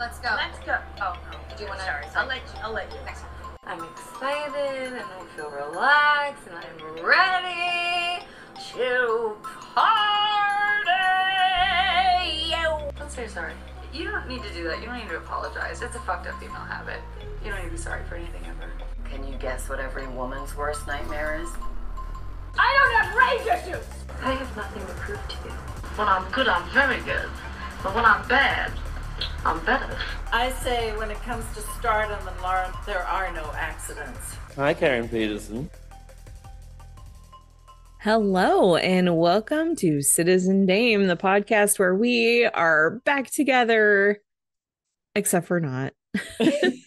Let's go. Let's go. Oh no. Do you want to? Sorry. I'll let you. Next. I'm excited and I feel relaxed and I'm ready to party. Let's say sorry. You don't need to do that. You don't need to apologize. It's a fucked up female habit. You don't need to be sorry for anything ever. Can you guess what every woman's worst nightmare is? I don't have rage issues. I have nothing to prove to you. When I'm good, I'm very good. But when I'm bad, I'm better. I say when it comes to stardom and Lauren, there are no accidents. Hi, Karen Peterson. Hello, and welcome to Citizen Dame, the podcast where we are back together, except for not,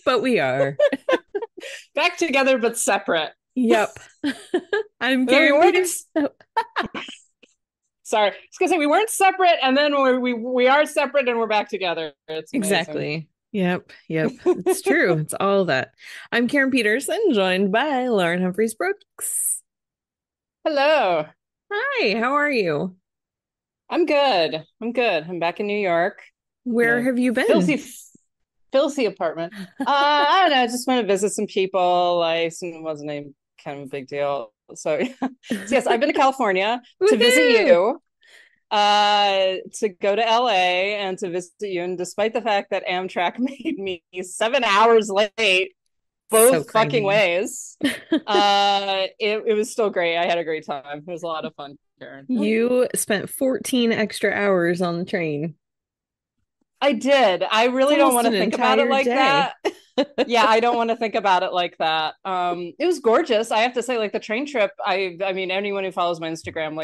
but we are. Back together, but separate. Yep. I'm Karen Peterson. Sorry, I was gonna say we weren't separate, and then we are separate, and we're back together. It's amazing. Exactly. Yep. It's true. It's all that. I'm Karen Peterson, joined by Lauren Humphries Brooks. Hello. Hi. How are you? I'm good. I'm back in New York. Where have you been? Filthy apartment. I don't know. I just want to visit some people. It wasn't a kind of a big deal. So yes, I've been to California to visit you, to go to LA and to visit you. And despite the fact that Amtrak made me 7 hours late, both fucking ways, it was still great. I had a great time. It was a lot of fun, Karen. You spent 14 extra hours on the train. I did. I really don't want to think about it like that. Yeah, I don't want to think about it like that. It was gorgeous. I have to say, like the train trip, I mean, anyone who follows my Instagram,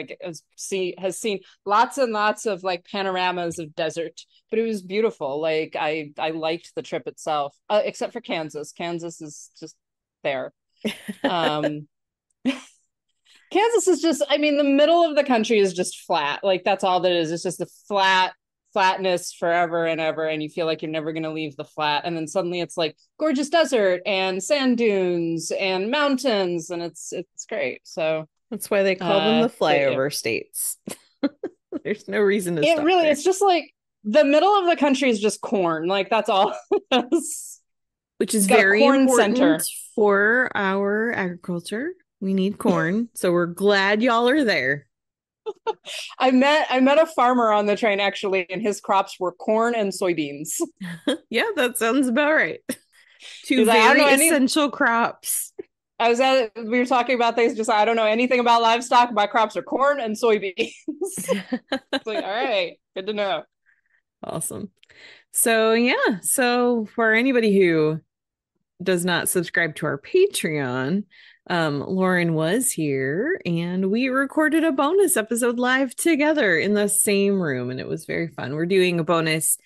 has seen lots and lots of like panoramas of desert, but it was beautiful. Like I liked the trip itself, except for Kansas. Kansas is just there. Kansas is just, I mean, the middle of the country is just flat. Like that's all that it is. It's just a flatness forever and ever, and you feel like you're never going to leave the flat, and then suddenly it's like gorgeous desert and sand dunes and mountains, and it's great. So that's why they call them the flyover states. There's no reason to stop really there. It's just like the middle of the country is just corn, like that's all. Which is very important for our agriculture. We need corn, so we're glad y'all are there. I met a farmer on the train actually, and his crops were corn and soybeans. Yeah, that sounds about right. Two very essential crops. We were talking about things, just I don't know anything about livestock. My crops are corn and soybeans. It's like, all right, good to know. Awesome. So for anybody who does not subscribe to our Patreon, Lauren was here and we recorded a bonus episode live together in the same room, and it was very fun. We're doing a bonus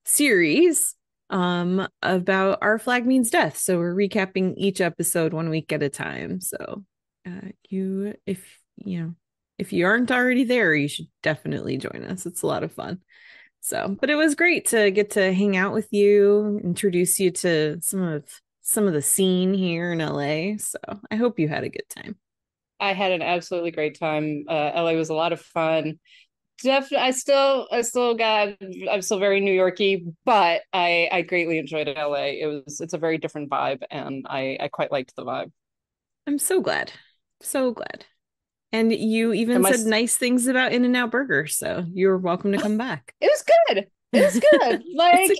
series about Our Flag Means Death, so we're recapping each episode 1 week at a time. So if you aren't already there, you should definitely join us. It's a lot of fun. But it was great to get to hang out with you, introduce you to some of the scene here in LA. So I hope you had a good time. I had an absolutely great time. LA was a lot of fun. I'm still very New Yorky, but I greatly enjoyed LA. It's a very different vibe, and I quite liked the vibe. I'm so glad. And you even said nice things about In-N-Out Burger, so you're welcome to come back. It was good. Like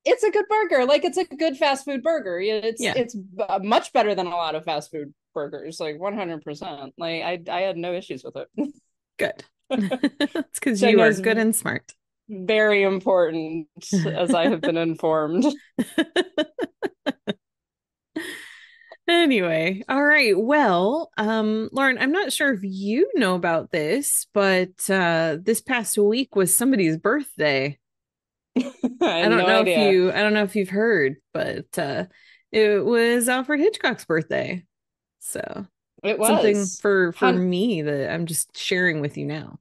it's a good burger. Like it's a good fast food burger. It's much better than a lot of fast food burgers, like 100%. Like I had no issues with it. Good. It's because you are good and smart. Very important, as I have been informed. Anyway, all right. Well, Lauren, I'm not sure if you know about this, but this past week was somebody's birthday. I don't know if you've heard, but it was Alfred Hitchcock's birthday. So it was something for me that I'm just sharing with you now.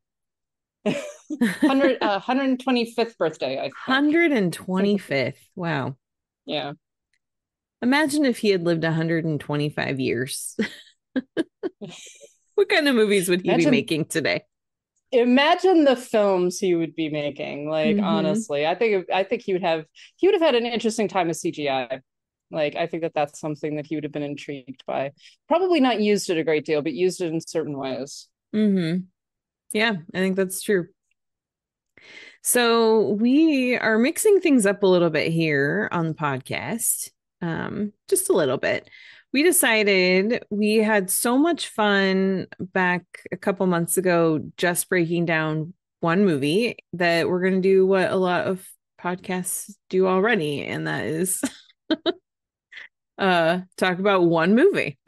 125th birthday, I think. 125th. Wow. Yeah. Imagine if he had lived 125 years. What kind of movies would he be making today? imagine the films he would be making. Like, honestly, I think he would have had an interesting time with CGI. Like, I think that that's something that he would have been intrigued by. Probably not used it a great deal, but used it in certain ways. Yeah, I think that's true. So we are mixing things up a little bit here on the podcast, just a little bit. We decided we had so much fun back a couple months ago just breaking down one movie that we're going to do what a lot of podcasts do already, and that is talk about one movie.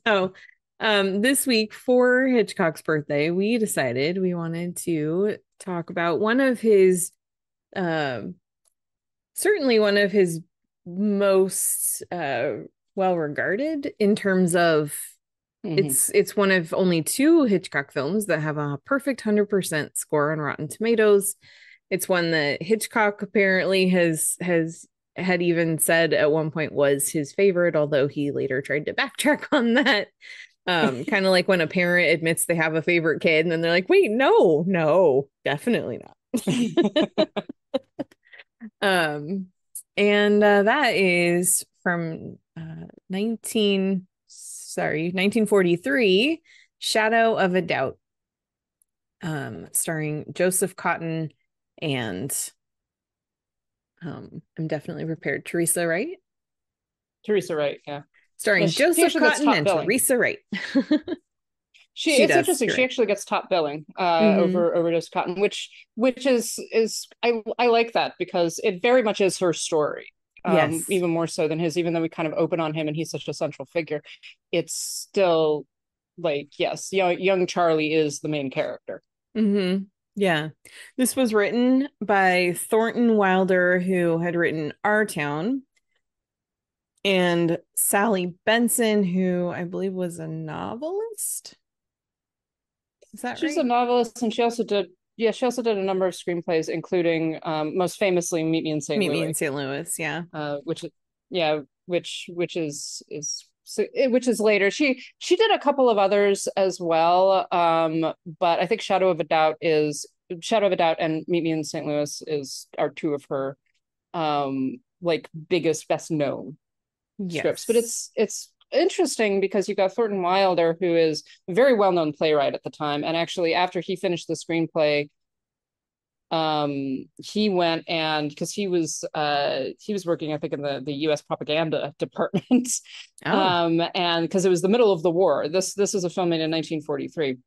So this week for Hitchcock's birthday, we decided we wanted to talk about one of his certainly one of his most well regarded in terms of it's one of only 2 Hitchcock films that have a perfect 100% score on Rotten Tomatoes. It's one that Hitchcock apparently had even said at one point was his favorite, although he later tried to backtrack on that. Kind of like when a parent admits they have a favorite kid and then they're like, wait, no, definitely not. And that is from 1943, Shadow of a Doubt, starring Joseph Cotten and I'm definitely prepared, Theresa Wright. Theresa Wright, yeah. Starring Joseph Cotten and Theresa Wright. It's interesting. She actually gets top billing over Joseph Cotten, which is I like that because it very much is her story. Yes. Even more so than his, even though we kind of open on him and he's such a central figure, it's still like, yes, young Charlie is the main character. Yeah. This was written by Thornton Wilder, who had written Our Town, and Sally Benson, who I believe was a novelist. Is that right? She's a novelist, and she also did a number of screenplays, including most famously Meet Me in St. Louis. Meet Me in St. Louis, yeah. Which is later. She did a couple of others as well. But I think Shadow of a Doubt and Meet Me in St. Louis are 2 of her like biggest, best known scripts. But it's interesting because you've got Thornton Wilder, who is a very well-known playwright at the time, and actually after he finished the screenplay, he went and because he was working, I think, in the US propaganda department. And because it was the middle of the war. This is a film made in 1943.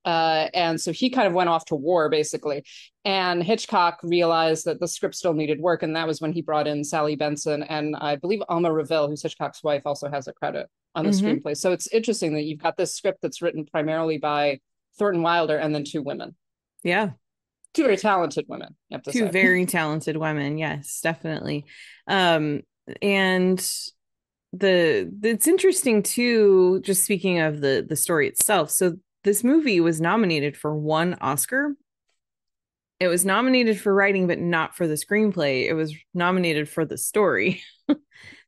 And so he kind of went off to war, basically. And Hitchcock realized that the script still needed work, and that was when he brought in Sally Benson, and I believe Alma Reville, who's Hitchcock's wife, also has a credit on the screenplay. So it's interesting that you've got this script that's written primarily by Thornton Wilder and then 2 women. Yeah. 2 very talented women, you have to say. 2 very talented women, yes, definitely. And it's interesting too, just speaking of the story itself. So this movie was nominated for 1 Oscar. It was nominated for writing, but not for the screenplay. It was nominated for the story.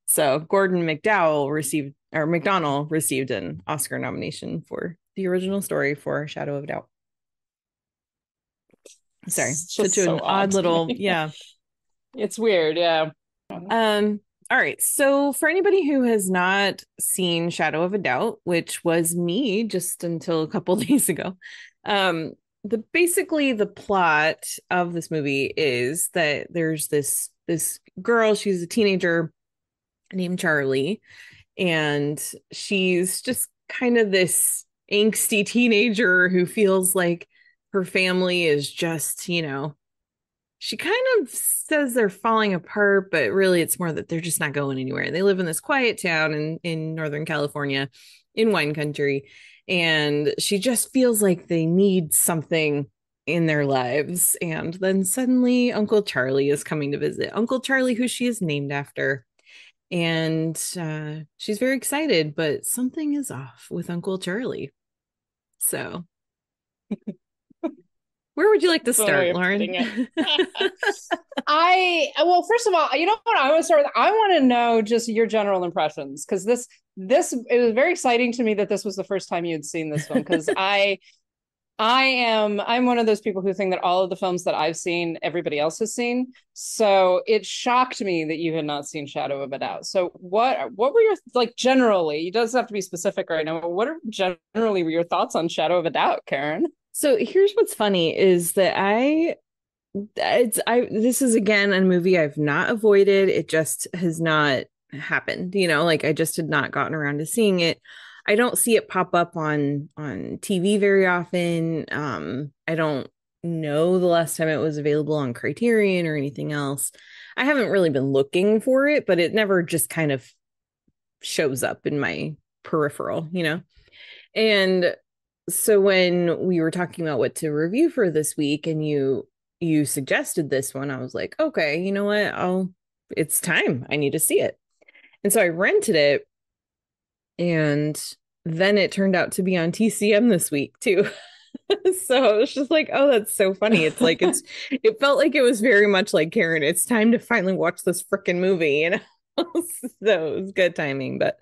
So Gordon McDowell received an Oscar nomination for the original story for Shadow of a Doubt. Sorry, such an odd little, yeah. It's weird, yeah. All right, so for anybody who has not seen Shadow of a Doubt, which was me just until a couple days ago, basically the plot of this movie is that there's this girl, she's a teenager named Charlie, and she's just kind of this angsty teenager who feels like her family is just, she kind of says they're falling apart, but really it's more that they're just not going anywhere. They live in this quiet town in Northern California, in wine country, and she just feels like they need something in their lives. And then suddenly Uncle Charlie is coming to visit. Uncle Charlie, who she is named after. And she's very excited, but something is off with Uncle Charlie. So where would you like to start, Lauren? Well, first of all, you know what I want to start with? I want to know just your general impressions, because it was very exciting to me that this was the first time you had seen this film, because I'm one of those people who think that all of the films that I've seen, everybody else has seen. So it shocked me that you had not seen Shadow of a Doubt. So what were your, like, generally, it doesn't have to be specific right now, but what are generally were your thoughts on Shadow of a Doubt, Karen? So here's what's funny is that this is again a movie I've not avoided. It just has not happened, like I just had not gotten around to seeing it. I don't see it pop up on TV very often. I don't know the last time it was available on Criterion or anything else. I haven't really been looking for it, but it never just kind of shows up in my peripheral, And so when we were talking about what to review for this week and you suggested this one, I was like, okay, you know what? It's time. I need to see it. And so I rented it, and then it turned out to be on TCM this week too. So it was just like, oh, that's so funny. It's like it felt like it was very much like, Karen, it's time to finally watch this freaking movie, So it was good timing. But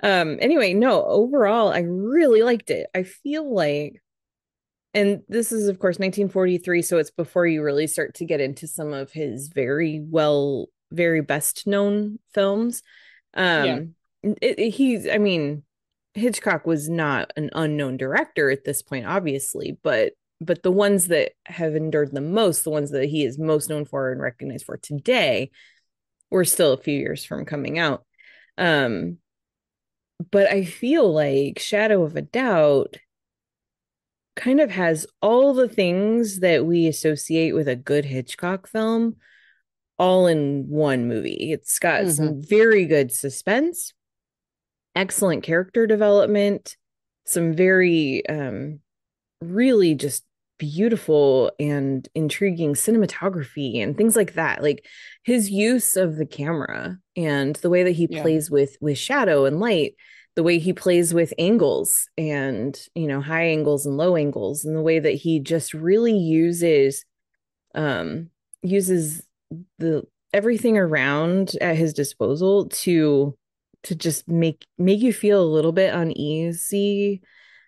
anyway, no, overall, I really liked it. I feel like, and this is of course 1943, so it's before you really start to get into some of his very best known films. Hitchcock was not an unknown director at this point, obviously, but the ones that have endured the most, the ones that he is most known for and recognized for today, were still a few years from coming out. But I feel like Shadow of a Doubt kind of has all the things that we associate with a good Hitchcock film all in one movie. It's got some very good suspense, excellent character development, some very really just beautiful and intriguing cinematography and things like that. Like his use of the camera and the way that he plays with shadow and light, the way he plays with angles and, high angles and low angles, and the way that he just really uses the everything around at his disposal to just make you feel a little bit uneasy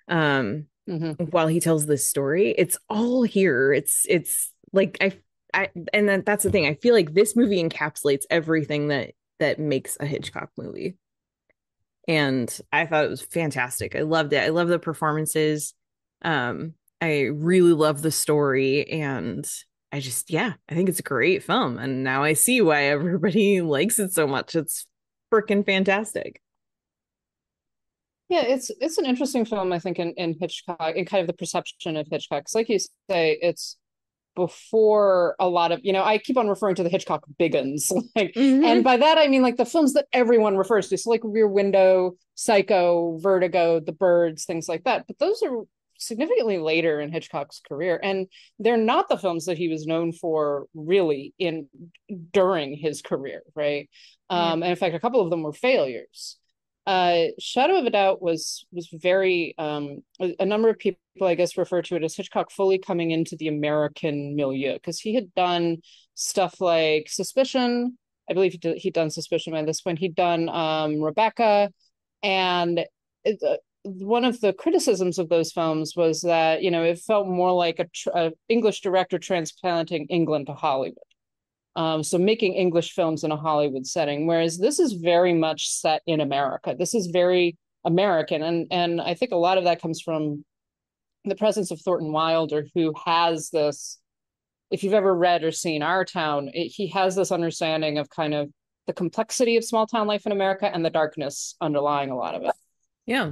while he tells this story. It's all here. It's like and that's the thing. I feel like this movie encapsulates everything that makes a Hitchcock movie. And I thought it was fantastic. I loved it. I love the performances. I really love the story, and I think it's a great film. And now I see why everybody likes it so much. It's freaking fantastic. Yeah, it's an interesting film, I think, in Hitchcock, in kind of the perception of Hitchcock. Because like you say, it's before a lot of, I keep on referring to the Hitchcock big uns. And by that I mean like the films that everyone refers to. So like Rear Window, Psycho, Vertigo, The Birds, things like that. But those are significantly later in Hitchcock's career, and they're not the films that he was known for really during his career, right? And in fact, a couple of them were failures. Shadow of a Doubt was very a number of people, I guess, refer to it as Hitchcock fully coming into the American milieu, because he had done stuff like Suspicion. I believe he'd done Suspicion by this point. He'd done Rebecca, and one of the criticisms of those films was that it felt more like a English director transplanting England to Hollywood. So making English films in a Hollywood setting, whereas this is very much set in America. This is very American, and I think a lot of that comes from the presence of Thornton Wilder, who has this. If you've ever read or seen Our Town, he has this understanding of kind of the complexity of small town life in America and the darkness underlying a lot of it. Yeah.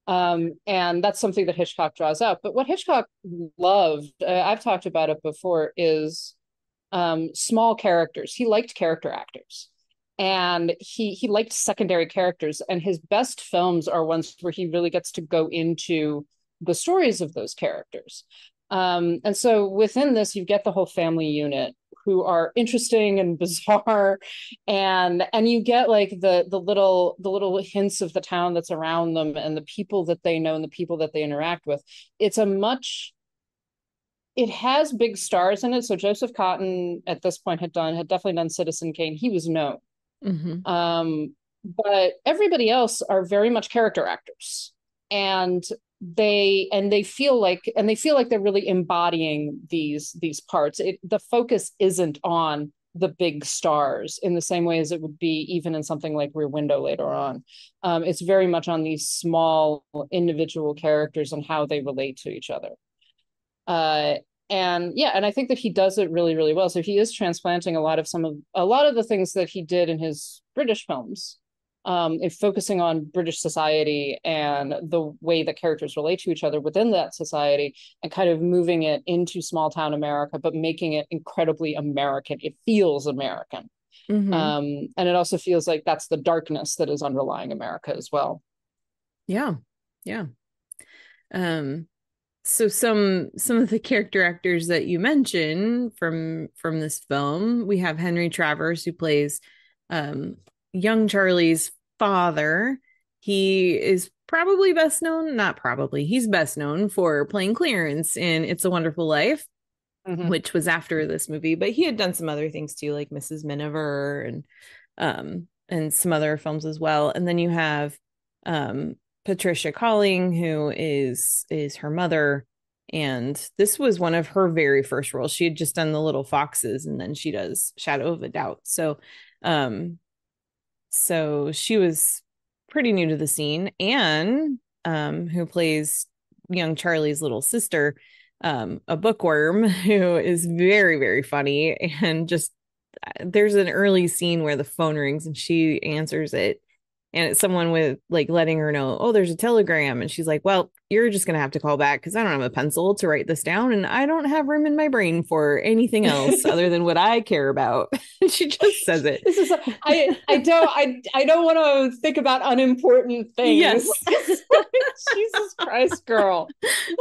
And that's something that Hitchcock draws out. But what Hitchcock loved, I've talked about it before, is small characters. He liked character actors, and he liked secondary characters, and his best films are ones where he really gets to go into the stories of those characters. And so within this, you get the whole family unit who are interesting and bizarre, and you get like the little hints of the town that's around them and the people that they know and the people that they interact with. It has big stars in it. So Joseph Cotten at this point had definitely done Citizen Kane. He was known. But everybody else are very much character actors. And they feel like they're really embodying these parts. The focus isn't on the big stars in the same way as it would be even in something like Rear Window later on. It's very much on these small individual characters and how they relate to each other. And I think that he does it really, really well. So he is transplanting a lot of the things that he did in his British films, if focusing on British society and the way that characters relate to each other within that society, and kind of moving it into small town America, but making it incredibly American. It feels American. Mm-hmm. And it also feels like that's the darkness that is underlying America as well. Yeah. So some of the character actors that you mentioned from this film, we have Henry Travers, who plays young Charlie's father. He is probably best known, not probably, he's best known for playing Clarence in It's a Wonderful Life, which was after this movie, but he had done some other things too, like Mrs. Miniver and some other films as well. And then you have Patricia Colling, who is her mother, and this was one of her very first roles. She had just done The Little Foxes, and then she does Shadow of a Doubt. So she was pretty new to the scene. Anne, who plays young Charlie's little sister, a bookworm, who is very, very funny, and just there's an early scene where the phone rings and she answers it. And it's someone with like letting her know, oh, there's a telegram. And she's like, well, you're just going to have to call back because I don't have a pencil to write this down. And I don't have room in my brain for anything else other than what I care about. She just says it. This is, I don't want to think about unimportant things. Yes. Jesus Christ, girl.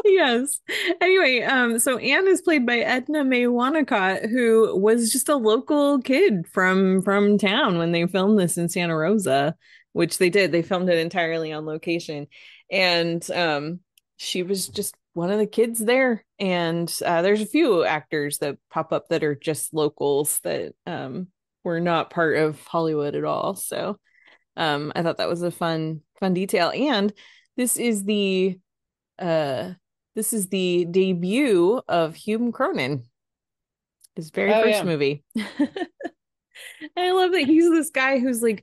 Yes. Anyway, so Anne is played by Edna Mae Wanacott, who was just a local kid from town when they filmed this in Santa Rosa, which they did. They filmed it entirely on location. And she was just one of the kids there. And there's a few actors that pop up that are just locals that were not part of Hollywood at all. So I thought that was a fun detail. And this is the debut of Hugh Cronin, his very first movie. I love that he's this guy who's like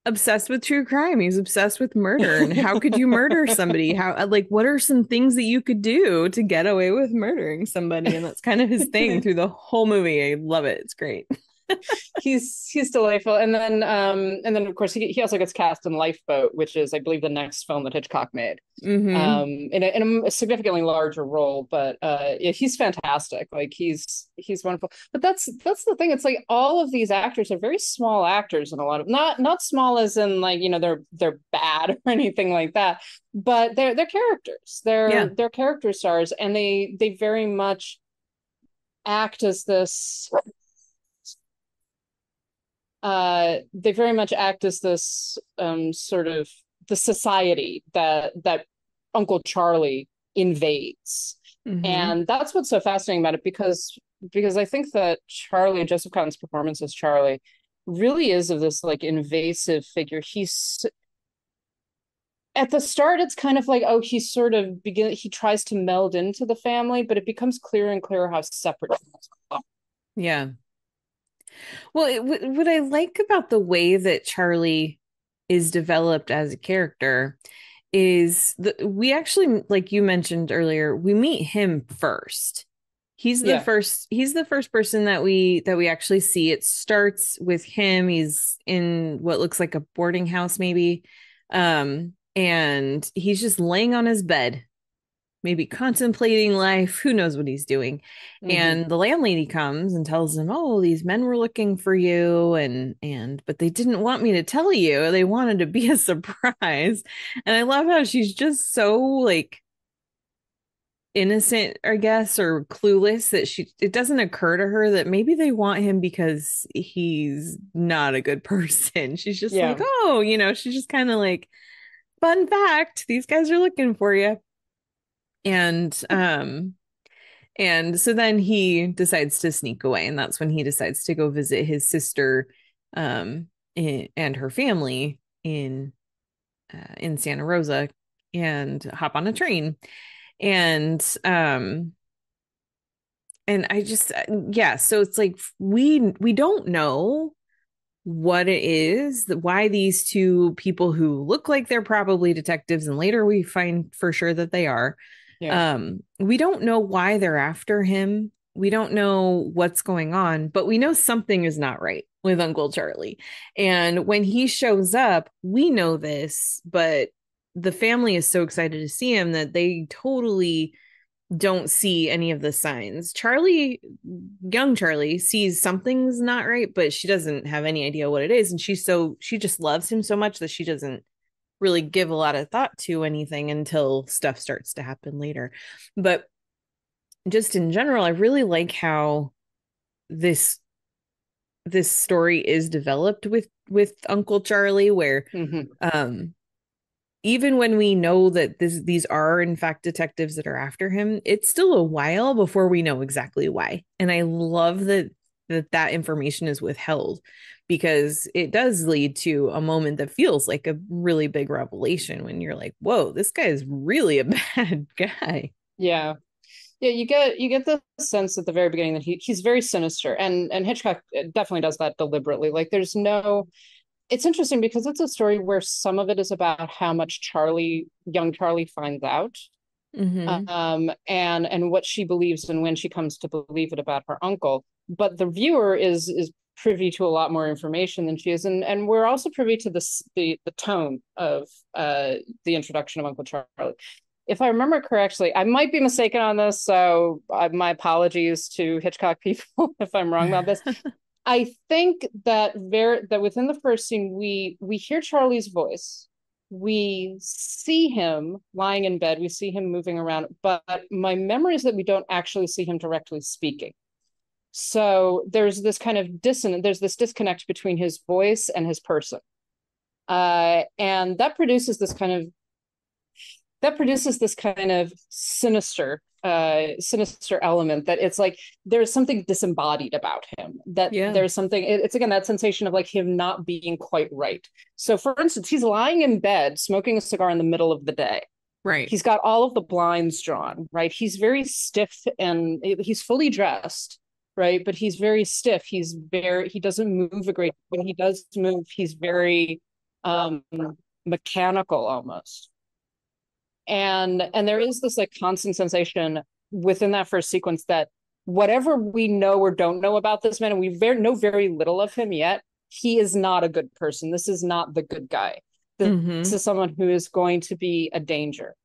obsessed with true crime. He's obsessed with murder. And how could you murder somebody? How, like, what are some things that you could do to get away with murdering somebody? And that's kind of his thing through the whole movie. I love it. It's great. He's delightful. And then of course he also gets cast in Lifeboat, which is, I believe, the next film that Hitchcock made, in a significantly larger role. But he's fantastic. Like he's wonderful. But that's the thing. It's like all of these actors are very small actors, and a lot of not small as in like, you know, they're bad or anything like that, but they're characters. They're character stars, and they very much act as this. They very much act as this sort of the society that Uncle Charlie invades. And that's what's so fascinating about it, because I think that Joseph Cotten's performance as Charlie really is of this like invasive figure. He's at the start, it's kind of like, oh, he tries to meld into the family, but it becomes clearer and clearer how separate he is. Yeah. Well, what I like about the way that Charlie is developed as a character is we actually, like you mentioned earlier, we meet him first. He's the first person that we actually see. It starts with him. He's in what looks like a boarding house, maybe. And he's just laying on his bed, maybe contemplating life. Who knows what he's doing? And the landlady comes and tells him, oh, these men were looking for you, but they didn't want me to tell you. They wanted to be a surprise. And I love how she's just so like innocent, I guess, or clueless, that it doesn't occur to her that maybe they want him because he's not a good person. She's just like, oh, you know, she's just kind of like, fun fact, these guys are looking for you. And so then he decides to sneak away, and that's when he decides to go visit his sister and her family in Santa Rosa. and hop on a train. And I just, yeah, so it's like we don't know what it is, why these two people who look like they're probably detectives, and later we find for sure that they are. We don't know why they're after him. We don't know what's going on, but we know something is not right with Uncle Charlie. And when he shows up, we know this, but the family is so excited to see him that they totally don't see any of the signs. Young Charlie sees something's not right, but she doesn't have any idea what it is. And she just loves him so much that she doesn't really give a lot of thought to anything until stuff starts to happen later. But just in general, I really like how this story is developed with Uncle Charlie, where even when we know that these are in fact detectives that are after him, it's still a while before we know exactly why. And I love that information is withheld, because it does lead to a moment that feels like a really big revelation when you're like, whoa, this guy is really a bad guy. Yeah. Yeah, you get the sense at the very beginning that he's very sinister, and Hitchcock definitely does that deliberately. Like, it's interesting because it's a story where some of it is about how much young Charlie finds out, and what she believes and when she comes to believe it about her uncle. But the viewer is privy to a lot more information than she is, and we're also privy to the tone of the introduction of Uncle Charlie. If I remember correctly, I might be mistaken on this, so my apologies to Hitchcock people if I'm wrong about this. I think that within the first scene, we hear Charlie's voice, we see him lying in bed, we see him moving around, but my memory is that we don't actually see him directly speaking. So there's this kind of there's this disconnect between his voice and his person, and that produces this kind of sinister element, that it's like there's something disembodied about him, that there's something, it's again that sensation of like him not being quite right. So for instance, he's lying in bed smoking a cigar in the middle of the day, right? He's got all of the blinds drawn, right? He's very stiff, and he's fully dressed, right? But he's very stiff. He doesn't move a great, when he does move, he's very mechanical almost. And there is this like constant sensation within that first sequence that whatever we know or don't know about this man, and we know very little of him yet, he is not a good person. This is not the good guy. This is someone who is going to be a danger.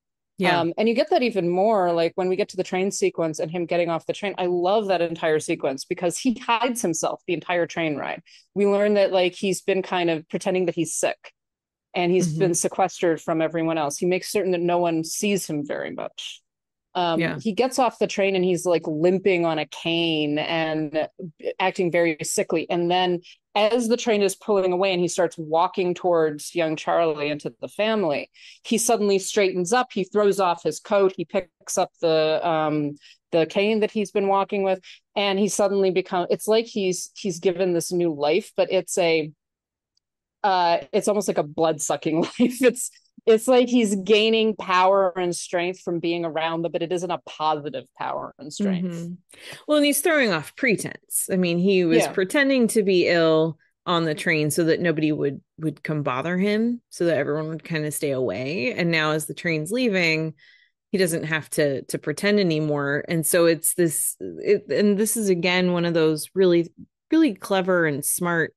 And you get that even more like when we get to the train sequence and him getting off the train. I love that entire sequence because he hides himself the entire train ride. We learn that like he's been kind of pretending that he's sick, and he's been sequestered from everyone else. He makes certain that no one sees him very much. He gets off the train and he's like limping on a cane and acting very sickly. And then as the train is pulling away and he starts walking towards young Charlie and to the family, he suddenly straightens up. He throws off his coat. He picks up the cane that he's been walking with, and he suddenly it's like he's given this new life, but it's almost like a blood-sucking life. It's like he's gaining power and strength from being around them, but it isn't a positive power and strength. Well, and he's throwing off pretense. I mean, he was pretending to be ill on the train so that nobody would come bother him, so that everyone would kind of stay away. And now as the train's leaving, he doesn't have to pretend anymore. And so it's and this is again one of those really, really clever and smart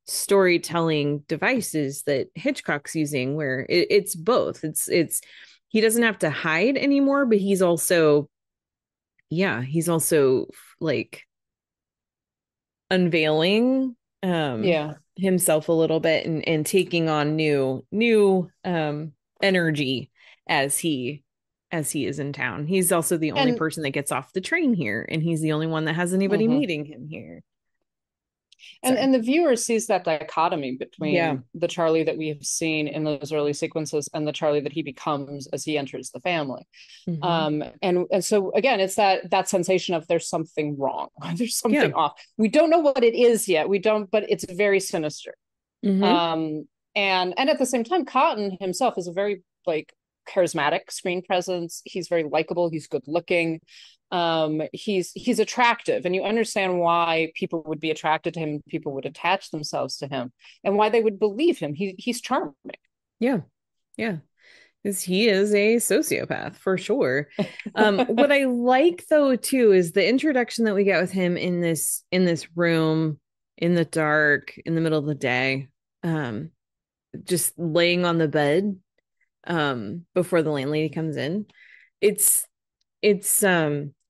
storytelling devices that Hitchcock's using, where it's both. It's he doesn't have to hide anymore, but he's also like unveiling himself a little bit and taking on new energy as he is in town. He's also the only person that gets off the train here, and he's the only one that has anybody meeting him here. And the viewer sees that dichotomy between the Charlie that we have seen in those early sequences and the Charlie that he becomes as he enters the family. And so again, it's that sensation of there's something wrong, there's something off. We don't know what it is yet. But it's very sinister. And at the same time, Cotten himself is a very like charismatic screen presence. He's very likable. He's good looking. He's attractive, and you understand why people would be attracted to him. People would attach themselves to him, and why they would believe him. He's charming. Yeah. Yeah. Because he is a sociopath for sure. What I like though too is the introduction that we get with him in this room in the dark in the middle of the day, just laying on the bed before the landlady comes in. It's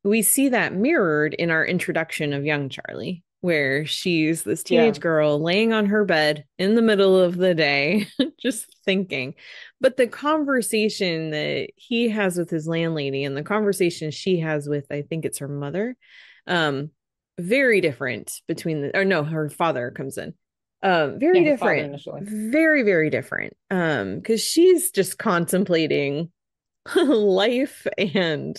we see that mirrored in our introduction of young Charlie, where she's this teenage girl laying on her bed in the middle of the day, just thinking. But the conversation that he has with his landlady and the conversation she has with, I think it's her mother, very different between her father comes in. Very different. Very, very different. Because she's just contemplating life and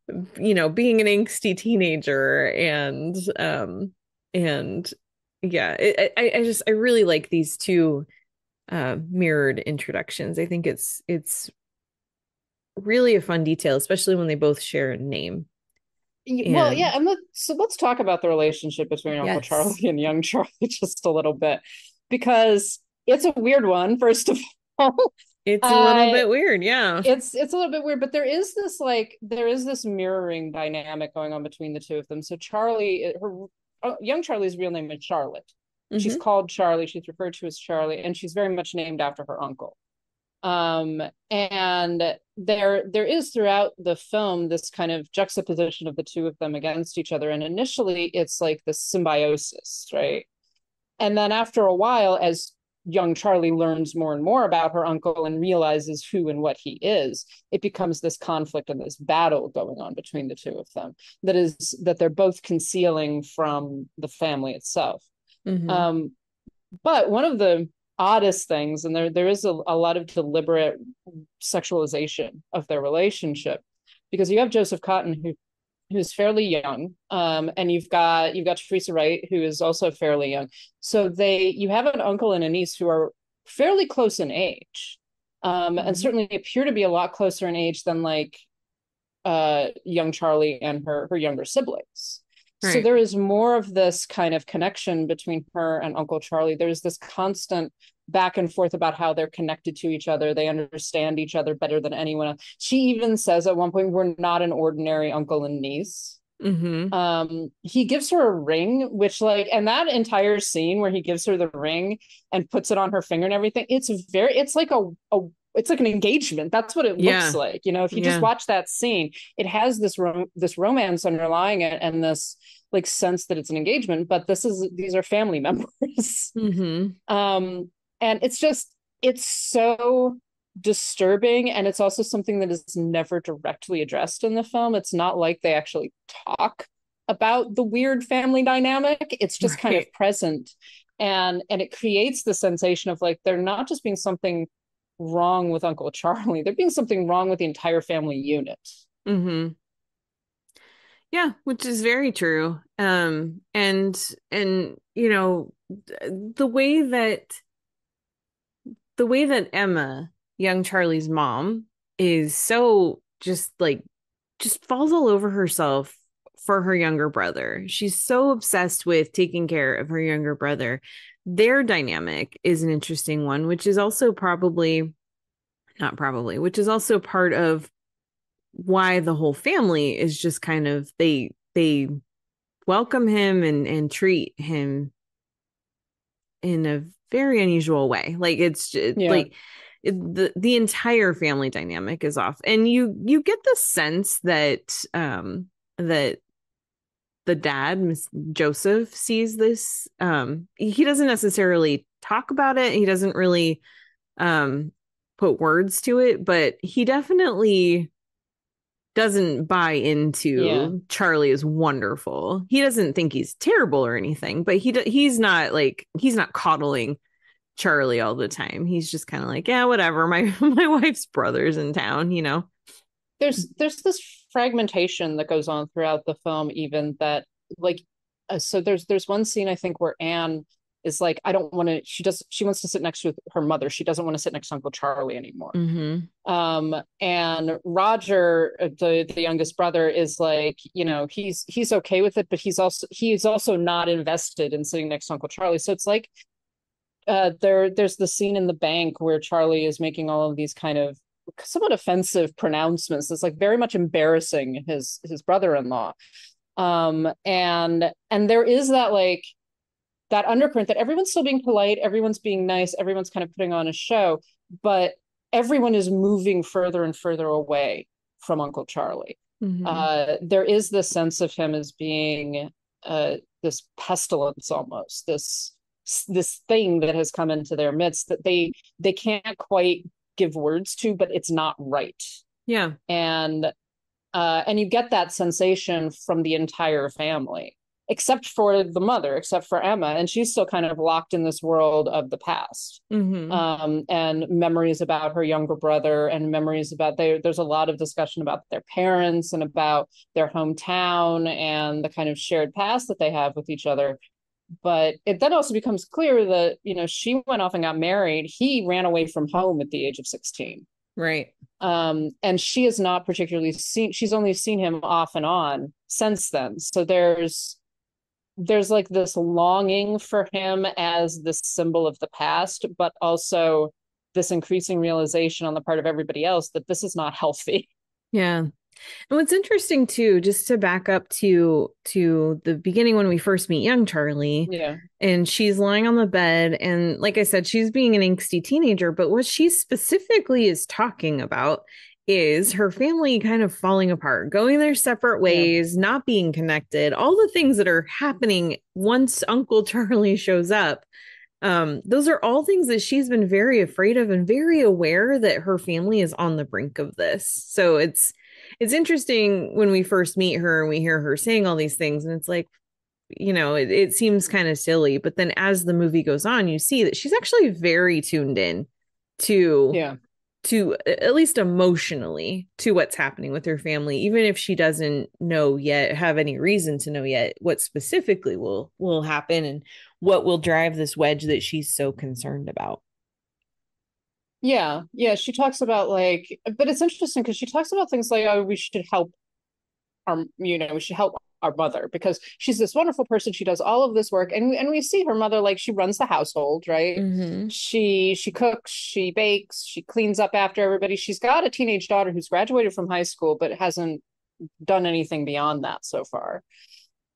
being an angsty teenager and yeah, I really like these two mirrored introductions. I think it's really a fun detail, especially when they both share a name. Well, yeah, and let's talk about the relationship between Uncle Charlie and young Charlie just a little bit, because it's a weird one, first of all. It's a little bit weird, yeah. It's a little bit weird, but there is this mirroring dynamic going on between the two of them. So young Charlie's real name is Charlotte. Mm-hmm. She's called Charlie. She's referred to as Charlie, and she's very much named after her uncle. And there is throughout the film this kind of juxtaposition of the two of them against each other. And initially it's like this symbiosis, right? And then after a while, as young Charlie learns more and more about her uncle and realizes who and what he is, it becomes this conflict and this battle going on between the two of them that they're both concealing from the family itself. Mm-hmm. But one of the oddest things, and there is a lot of deliberate sexualization of their relationship, because you have Joseph Cotten who's fairly young, and you've got Theresa Wright, who is also fairly young. So you have an uncle and a niece who are fairly close in age, and certainly appear to be a lot closer in age than like young Charlie and her younger siblings. Right. So there is more of this kind of connection between her and Uncle Charlie. There's this constant back and forth about how they're connected to each other. They understand each other better than anyone else. She even says at one point, "We're not an ordinary uncle and niece." Mm-hmm. He gives her a ring, which and that entire scene where he gives her the ring and puts it on her finger and everything, it's like an engagement. That's what it looks like. If you just watch that scene, it has this romance underlying it and this like sense that it's an engagement, but these are family members. Mm-hmm. And it's so disturbing, and it's also something that is never directly addressed in the film. It's not like they actually talk about the weird family dynamic. It's just kind of present, and it creates the sensation of like they're not just being something wrong with Uncle Charlie, they're being something wrong with the entire family unit. Mm-hmm. Yeah, which is very true. And the way that Emma, young Charlie's mom, is so just falls all over herself for her younger brother. She's so obsessed with taking care of her younger brother. Their dynamic is an interesting one, which is also part of why the whole family is just kind of, they welcome him and treat him in a very unusual way. Like it's the entire family dynamic is off, and you get the sense that that the dad, Joseph, sees this. He doesn't necessarily talk about it. He doesn't really put words to it, but he definitely doesn't buy into Charlie is wonderful. He doesn't think he's terrible or anything, but he's not coddling Charlie all the time. He's just kind of like, yeah, whatever. My wife's brother's in town, There's this fragmentation that goes on throughout the film, even that so there's one scene I think where Anne is like, I don't want to, she wants to sit next to her mother. She doesn't want to sit next to Uncle Charlie anymore. And Roger, the youngest brother, is like, he's okay with it, but he's also not invested in sitting next to Uncle Charlie. So it's like, there's the scene in the bank where Charlie is making all of these kind of somewhat offensive pronouncements. It's like very much embarrassing his brother-in-law. And there is that like that undercurrent that everyone's still being polite, everyone's being nice, everyone's kind of putting on a show, but everyone is moving further and further away from Uncle Charlie. There is this sense of him as being this pestilence, almost this thing that has come into their midst that they can't quite give words to, but it's not right. Yeah. And you get that sensation from the entire family, except for the mother, except for Emma, and she's still kind of locked in this world of the past. And memories about her younger brother, and memories about there's a lot of discussion about their parents and about their hometown and the kind of shared past that they have with each other. But it then also becomes clear that, she went off and got married. He ran away from home at the age of 16. Right. And she has not particularly she's only seen him off and on since then. So there's like this longing for him as this symbol of the past, but also this increasing realization on the part of everybody else that this is not healthy. Yeah. And what's interesting too, just to back up to the beginning when we first meet young Charlie, and she's lying on the bed, and like I said, she's being an angsty teenager, but what she specifically is talking about is her family kind of falling apart, going their separate ways, not being connected, all the things that are happening once Uncle Charlie shows up. Those are all things that she's been very afraid of and very aware that her family is on the brink of this. So it's interesting when we first meet her and we hear her saying all these things, and it's like, it seems kind of silly, but then as the movie goes on, you see that she's actually very tuned in to at least emotionally to what's happening with her family, even if she doesn't have any reason to know yet what specifically will happen and what will drive this wedge that she's so concerned about. Yeah. She talks about but it's interesting because she talks about things like, we should help our mother because she's this wonderful person. She does all of this work, and we see her mother, like, she runs the household, right? She cooks, she bakes, she cleans up after everybody. She's got a teenage daughter who's graduated from high school but hasn't done anything beyond that so far.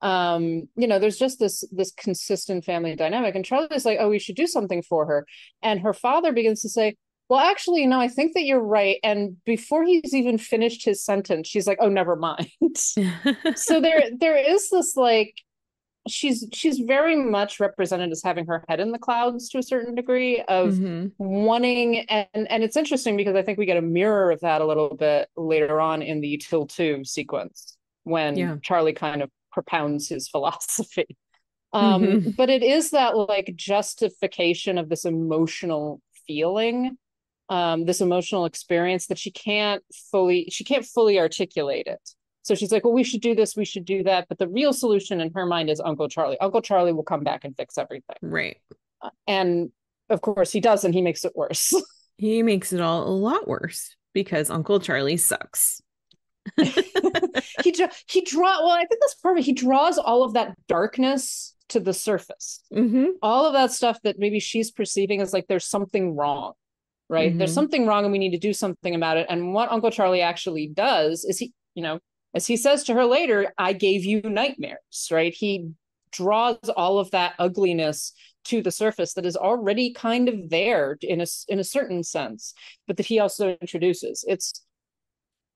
There's just this consistent family dynamic, and Charlie's like, we should do something for her, and her father begins to say, well, actually, I think that you're right. And before he's even finished his sentence, she's like, oh, never mind. So there is this, like, she's very much represented as having her head in the clouds to a certain degree of wanting, and it's interesting because I think we get a mirror of that a little bit later on in the Till 2 sequence when Charlie kind of propounds his philosophy. But it is that, like, justification of this emotional feeling, this emotional experience that she can't fully articulate it. So she's like, well, we should do this, we should do that. But the real solution in her mind is Uncle Charlie. Uncle Charlie will come back and fix everything. Right. And of course he does, and he makes it worse. He makes it all a lot worse because Uncle Charlie sucks. Well, I think that's perfect. He draws all of that darkness to the surface. All of that stuff that maybe she's perceiving as like there's something wrong, right? There's something wrong and we need to do something about it. And what Uncle Charlie actually does is he, as he says to her later, I gave you nightmares, right? He draws all of that ugliness to the surface that is already kind of there in a certain sense, but that he also introduces. It's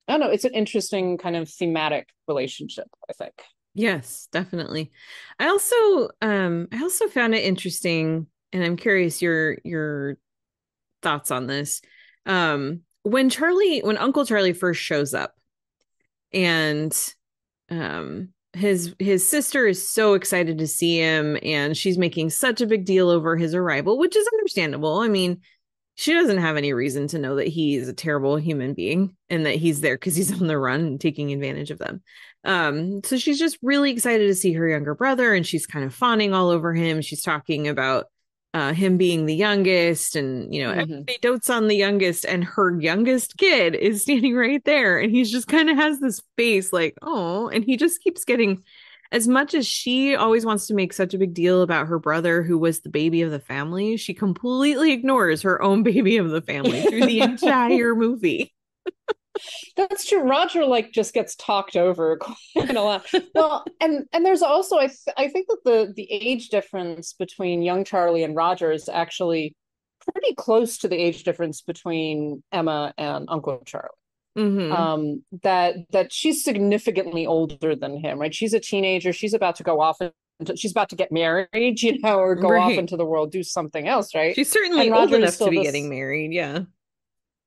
an interesting kind of thematic relationship, I think. Yes, definitely. I also found it interesting, and I'm curious your thoughts on this. When Uncle Charlie first shows up, and his sister is so excited to see him, and she's making such a big deal over his arrival, which is understandable. I mean, she doesn't have any reason to know that he's a terrible human being and that he's there because he's on the run and taking advantage of them. So she's just really excited to see her younger brother, and she's kind of fawning all over him. She's talking about him being the youngest, and everybody dotes on the youngest, and her youngest kid is standing right there, and he's just kind of has this face like, oh, and he just keeps getting, as much as she always wants to make such a big deal about her brother who was the baby of the family, she completely ignores her own baby of the family through the entire movie. That's true. Roger just gets talked over quite a lot. Well, and there's also I think that the age difference between young Charlie and Roger is actually pretty close to the age difference between Emma and Uncle Charlie. That she's significantly older than him, right? She's a teenager. She's about to go off and she's about to get married, or go off into the world, do something else, right? She's certainly old enough to be getting married. Yeah.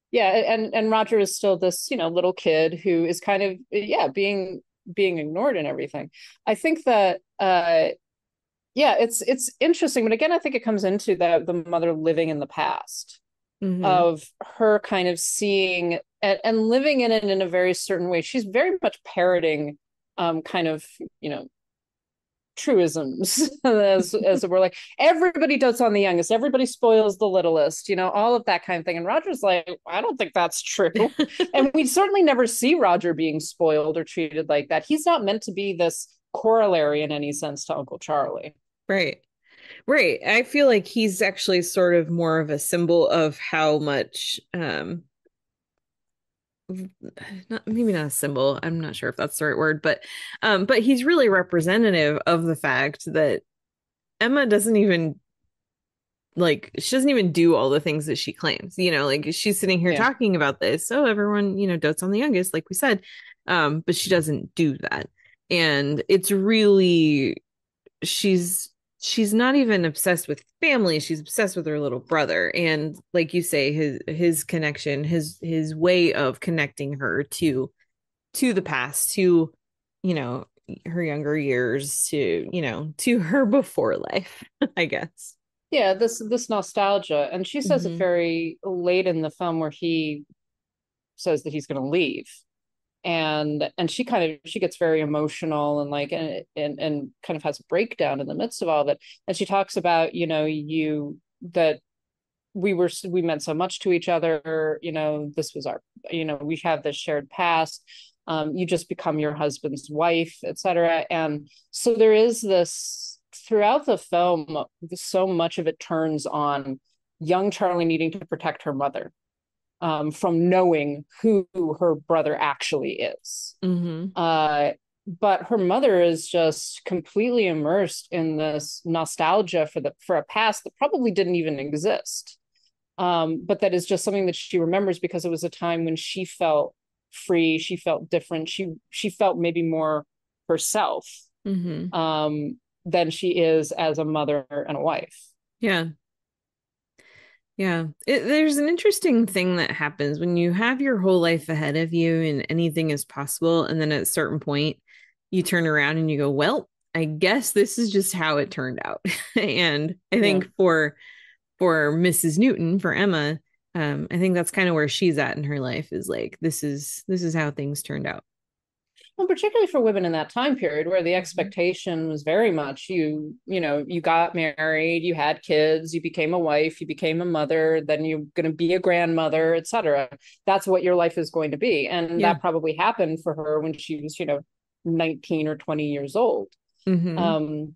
Yeah, and Roger is still this, little kid who is kind of being ignored and everything. I think that it's interesting, but again, I think it comes into the mother living in the past, of her kind of seeing and living in it in a very certain way. She's very much parroting kind of, truisms, as it were, like everybody dotes on the youngest, everybody spoils the littlest, all of that kind of thing. And Roger's like, I don't think that's true. And we certainly never see Roger being spoiled or treated like that. He's not meant to be this corollary in any sense to Uncle Charlie. Right. I feel like he's actually sort of more of a symbol of how much maybe not a symbol, I'm not sure if that's the right word, but he's really representative of the fact that Emma doesn't even do all the things that she claims, like she's sitting here talking about this, so everyone dotes on the youngest, like we said, but she doesn't do that. And it's really, she's not even obsessed with family, she's obsessed with her little brother, and like you say, his connection, his way of connecting her to the past, to her younger years, to her before life, I guess. Yeah, this nostalgia. And she says it very late in the film, where he says that he's going to leave, and she gets very emotional and and kind of has a breakdown in the midst of all of it. And she talks about that we meant so much to each other, this was our, we have this shared past, you just become your husband's wife, etc. And so there is this throughout the film, so much of it turns on young Charlie needing to protect her mother from knowing who her brother actually is. But her mother is just completely immersed in this nostalgia for a past that probably didn't even exist, but that is just something that she remembers because it was a time when she felt free, she felt different, she felt maybe more herself than she is as a mother and a wife. There's an interesting thing that happens when you have your whole life ahead of you and anything is possible, and then at a certain point you turn around and you go, well, I guess this is just how it turned out. And I think for Mrs. Newton, for Emma, I think that's kind of where she's at in her life, is like, this is how things turned out. Well, particularly for women in that time period, where the expectation was very much you got married, you had kids, you became a wife, you became a mother, then you're going to be a grandmother, etc. That's what your life is going to be. And that probably happened for her when she was, 19 or 20 years old. Although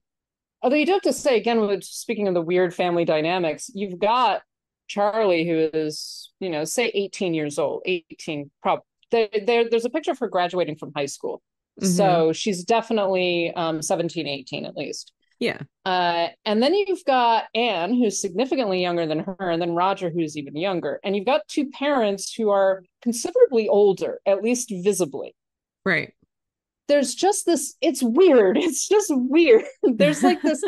you do have to say, again, speaking of the weird family dynamics, you've got Charlie, who is, say 18 years old, 18, probably. There's a picture of her graduating from high school. So she's definitely 17, 18 at least. And then you've got Anne, who's significantly younger than her, and then Roger, who's even younger. And you've got two parents who are considerably older, at least visibly. Right. There's just this, it's weird. It's just weird. There's like this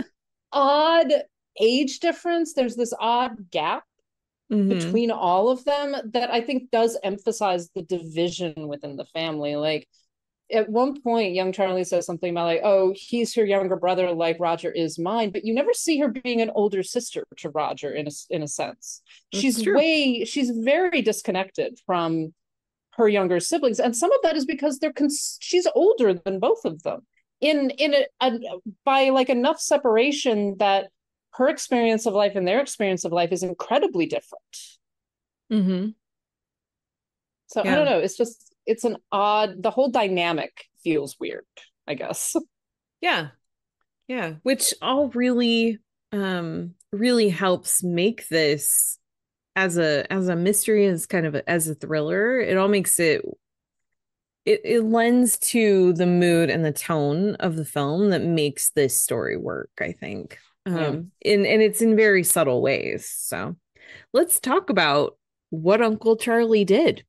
odd age difference. There's this odd gap between all of them that I think does emphasize the division within the family. Like at one point, young Charlie says something about like, oh, he's her younger brother, like Roger is mine, but you never see her being an older sister to Roger in a sense. She's very disconnected from her younger siblings, and some of that is because she's older than both of them by like enough separation that her experience of life and their experience of life is incredibly different. Mm-hmm. So I don't know. It's an odd. The whole dynamic feels weird, I guess. Yeah, yeah. Which all really, really helps make this as a mystery, as kind of as a thriller. It all makes it lends to the mood and the tone of the film that makes this story work, I think. And it's in very subtle ways. So let's talk about what Uncle Charlie did.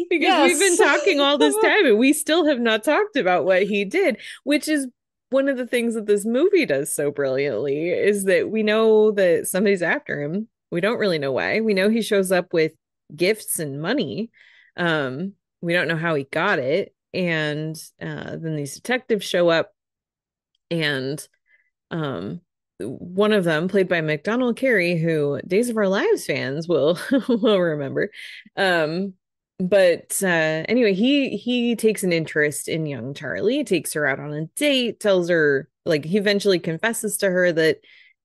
Because we've been talking all this time and we still have not talked about what he did, which is one of the things that this movie does so brilliantly, is that we know that somebody's after him. We don't really know why. We know he shows up with gifts and money. We don't know how he got it. And then these detectives show up, and one of them, played by McDonald Carey, who Days of Our Lives fans will remember. But anyway, he takes an interest in young Charlie, takes her out on a date, tells her, like, he eventually confesses to her that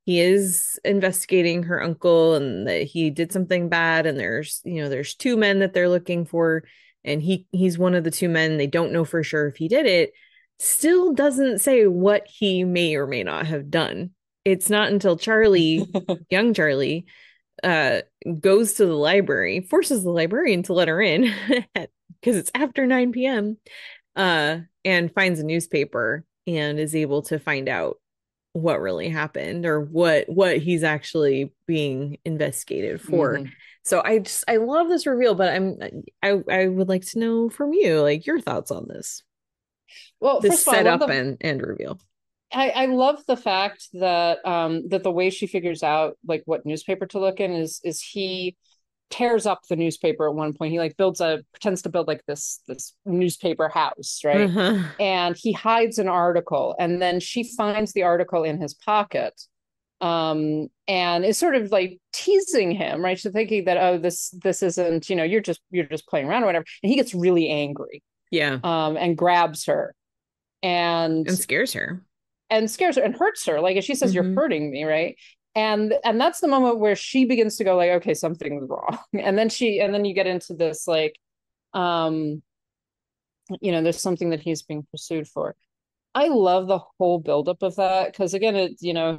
he is investigating her uncle and that he did something bad, and there's two men that they're looking for, and he's one of the two men. They don't know for sure if he did it. Still doesn't say what he may or may not have done. It's not until Charlie, young Charlie, goes to the library, forces the librarian to let her in because it's after 9 p.m. And finds a newspaper and is able to find out what really happened, or what he's actually being investigated for. Mm-hmm. So I love this reveal, but I would like to know from you, like, your thoughts on this. Well, this setup and reveal. I love the fact that that the way she figures out like what newspaper to look in is he tears up the newspaper at one point. He like pretends to build like this newspaper house, right? Uh-huh. And he hides an article, and then she finds the article in his pocket, and is sort of like teasing him, right? She's thinking that, oh, this isn't, you're just playing around or whatever. And he gets really angry, and grabs her, and scares her and hurts her, like, as she says, mm-hmm. You're hurting me, right? And that's the moment where she begins to go like, okay, something's wrong. And then you get into this like, there's something that he's being pursued for. I love the whole buildup of that, because again,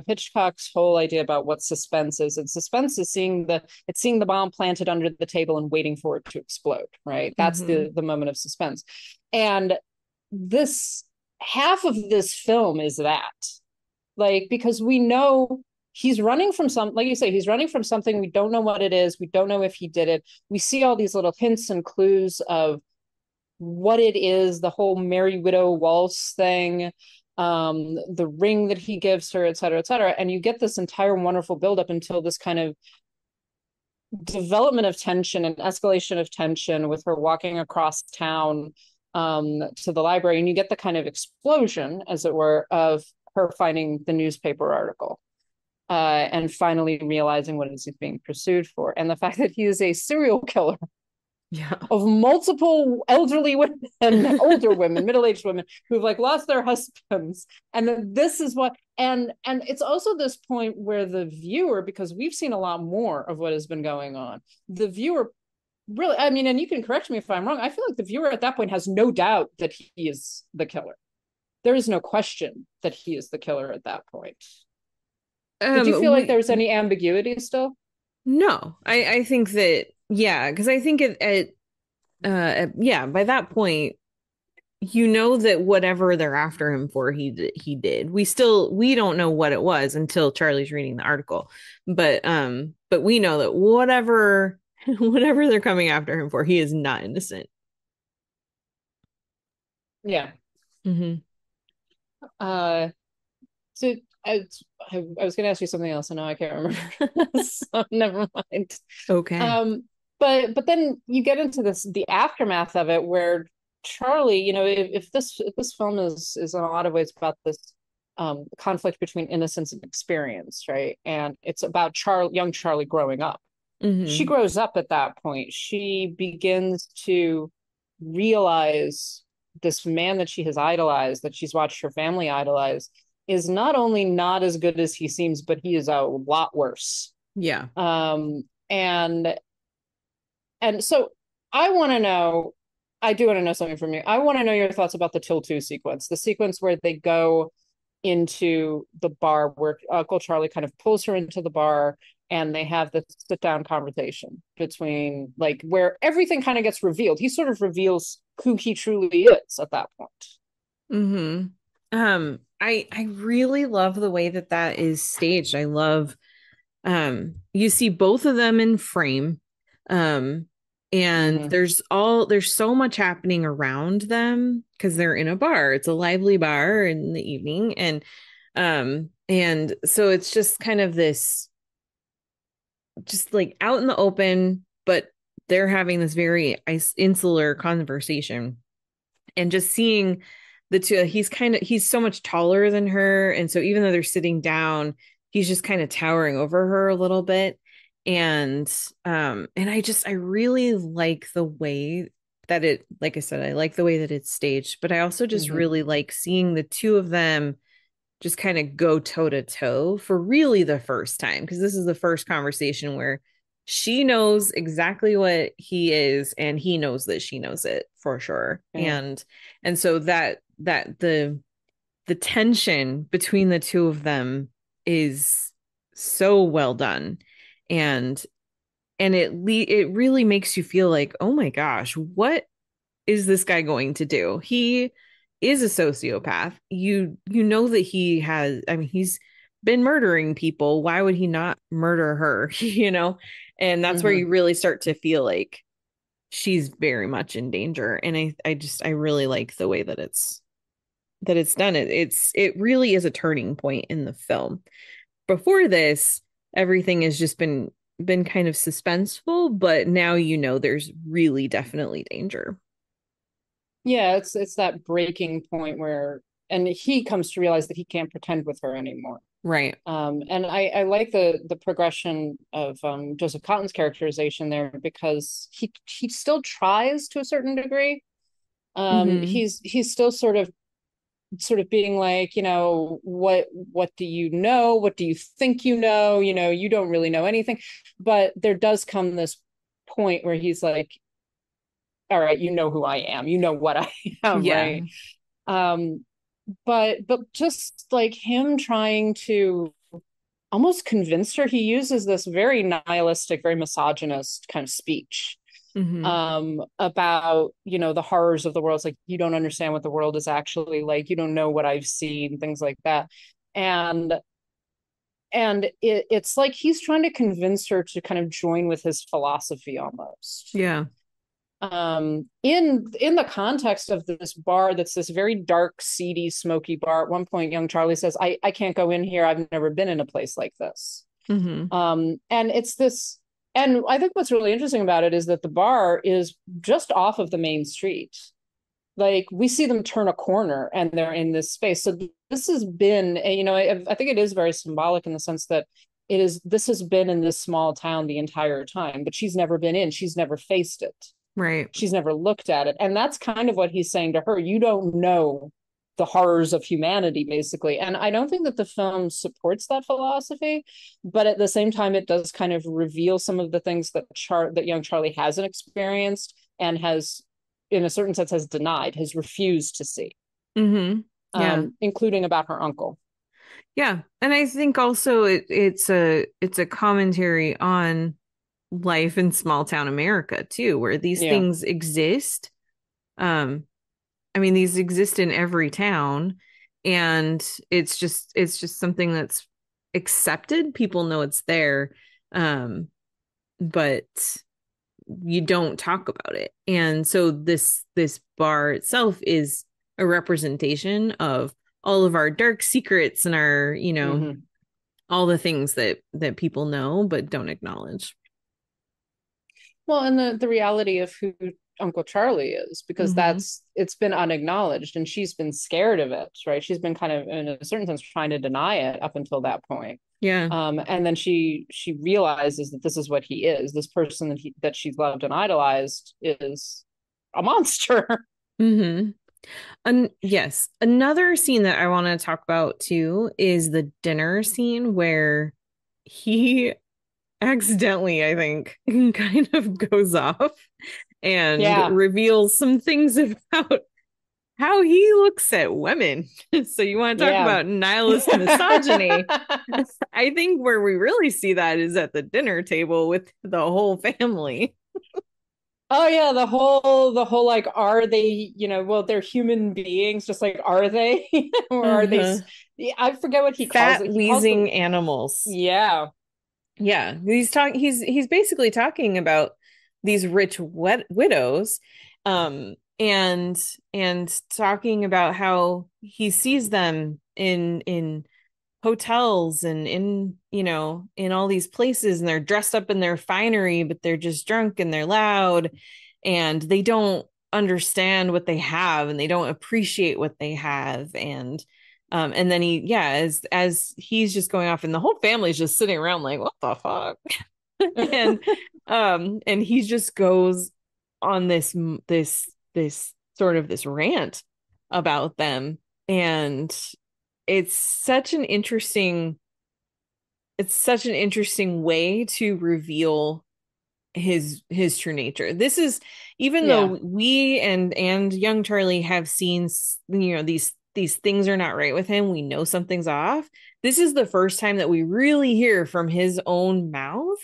Hitchcock's whole idea about what suspense is, and suspense is seeing the bomb planted under the table and waiting for it to explode, right? That's mm-hmm. the moment of suspense. And this half of this film is that, like, because we know he's running from like you say, he's running from something. We don't know what it is. We don't know if he did it. We see all these little hints and clues of what it is, the whole Merry Widow waltz thing, the ring that he gives her, et cetera, et cetera. And you get this entire wonderful buildup until this kind of development of tension and escalation of tension with her walking across town to the library. And you get the kind of explosion, as it were, of her finding the newspaper article. And finally realizing what it is he's being pursued for. And the fact that he is a serial killer of multiple elderly women and older women, middle-aged women who've like lost their husbands. And this is what, and it's also this point where the viewer, because we've seen a lot more of what has been going on, the viewer really, I mean, and you can correct me if I'm wrong, I feel like the viewer at that point has no doubt that he is the killer. There is no question that he is the killer at that point. Did you feel like there was any ambiguity still? No, I think that, because I think by that point, that whatever they're after him for, he did. We don't know what it was until Charlie's reading the article, but we know that whatever they're coming after him for, he is not innocent. Yeah. Mm-hmm. So I was going to ask you something else, and now I can't remember. So never mind. Okay. But then you get into the aftermath of it, where Charlie, if this film is in a lot of ways about this conflict between innocence and experience, right? And it's about young Charlie growing up, She Mm-hmm. grows up at that point. She begins to realize this man that she has idolized, that she's watched her family idolize, is not only not as good as he seems, but he is a lot worse. Yeah. And so I do want to know something from you. I want to know your thoughts about the Till 2 sequence, the sequence where they go into the bar, where Uncle Charlie kind of pulls her into the bar and they have the sit down conversation between, like, where everything kind of gets revealed. He sort of reveals who he truly is at that point. Mm-hmm. I really love the way that is staged. I love you see both of them in frame. And Mhm. there's so much happening around them because they're in a bar. It's a lively bar in the evening. And so it's just kind of this, just like out in the open, but they're having this very insular conversation. And just seeing the two, he's so much taller than her, and so even though they're sitting down, he's just kind of towering over her a little bit. And I really like the way that it, like I said, I like the way that it's staged, but I also just Mhm. really like seeing the two of them just kind of go toe to toe for really the first time, because this is the first conversation where she knows exactly what he is and he knows that she knows it for sure. Yeah. And so that the tension between the two of them is so well done. And it really makes you feel like, oh my gosh, what is this guy going to do? He is a sociopath. You know that he has, I mean, he's been murdering people. Why would he not murder her? And that's where Mhm. you really start to feel like she's very much in danger. And I really like the way that it's done. It really is a turning point in the film. Before this, everything has just been kind of suspenseful, but now there's really definitely danger. Yeah, it's that breaking point where, and he comes to realize that he can't pretend with her anymore. Right. And I like the progression of Joseph Cotten's characterization there, because he still tries to a certain degree. Mm-hmm. He's still sort of being like, what do you know? What do you think you know? You don't really know anything. But there does come this point where he's like, all right, you know who I am. You know what I am, Yeah. right? Um, but just like him trying to almost convince her, he uses this very nihilistic, very misogynist kind of speech Mm-hmm. about the horrors of the world. It's like, you don't understand what the world is actually like, you don't know what I've seen, things like that. And it's like he's trying to convince her to kind of join with his philosophy almost. Yeah. In the context of this bar, that's this very dark, seedy, smoky bar. At one point, young Charlie says, I can't go in here, I've never been in a place like this. Mm-hmm. And it's this, and I think what's really interesting about it is that the bar is just off of the main street. Like, we see them turn a corner and they're in this space. So this has been, I think it is very symbolic in the sense that this has been in this small town the entire time, but she's never been in, she's never faced it. Right. She's never looked at it. And that's kind of what he's saying to her. You don't know the horrors of humanity, basically. And I don't think that the film supports that philosophy, but at the same time, it does kind of reveal some of the things that young Charlie hasn't experienced and has, in a certain sense, has denied, has refused to see. Mm-hmm. Yeah. Including about her uncle. Yeah. And I think also it's a commentary on life in small town America too, where these Yeah. things exist. I mean, these exist in every town, and it's just something that's accepted. People know it's there, but you don't talk about it. And so this bar itself is a representation of all of our dark secrets and our, Mm-hmm. all the things that people know but don't acknowledge. Well, and the reality of who Uncle Charlie is, because Mm-hmm. it's been unacknowledged and she's been scared of it, right? She's been kind of, in a certain sense, trying to deny it up until that point. Yeah. And then she realizes that this is what he is. This person that she's loved and idolized is a monster. Mm-hmm. And yes, another scene that I want to talk about too is the dinner scene where he accidentally, I think, kind of goes off and reveals some things about how he looks at women. So you want to talk about nihilist misogyny? I think where we really see that is at the dinner table with the whole family. Oh yeah, the whole like, are they, well, they're human beings, just like, are they? Or are they, I forget what he calls it. Fat wheezing animals. Yeah. Yeah. He's basically talking about these rich widows, and talking about how he sees them in hotels and in all these places, and they're dressed up in their finery, but they're just drunk and they're loud and they don't understand what they have and they don't appreciate what they have. And then as he's just going off and the whole family's just sitting around like, what the fuck? and he just goes on this sort of this rant about them. And it's such an interesting way to reveal his true nature. This is, even though we and young Charlie have seen, these things are not right with him, we know something's off. This is the first time that we really hear from his own mouth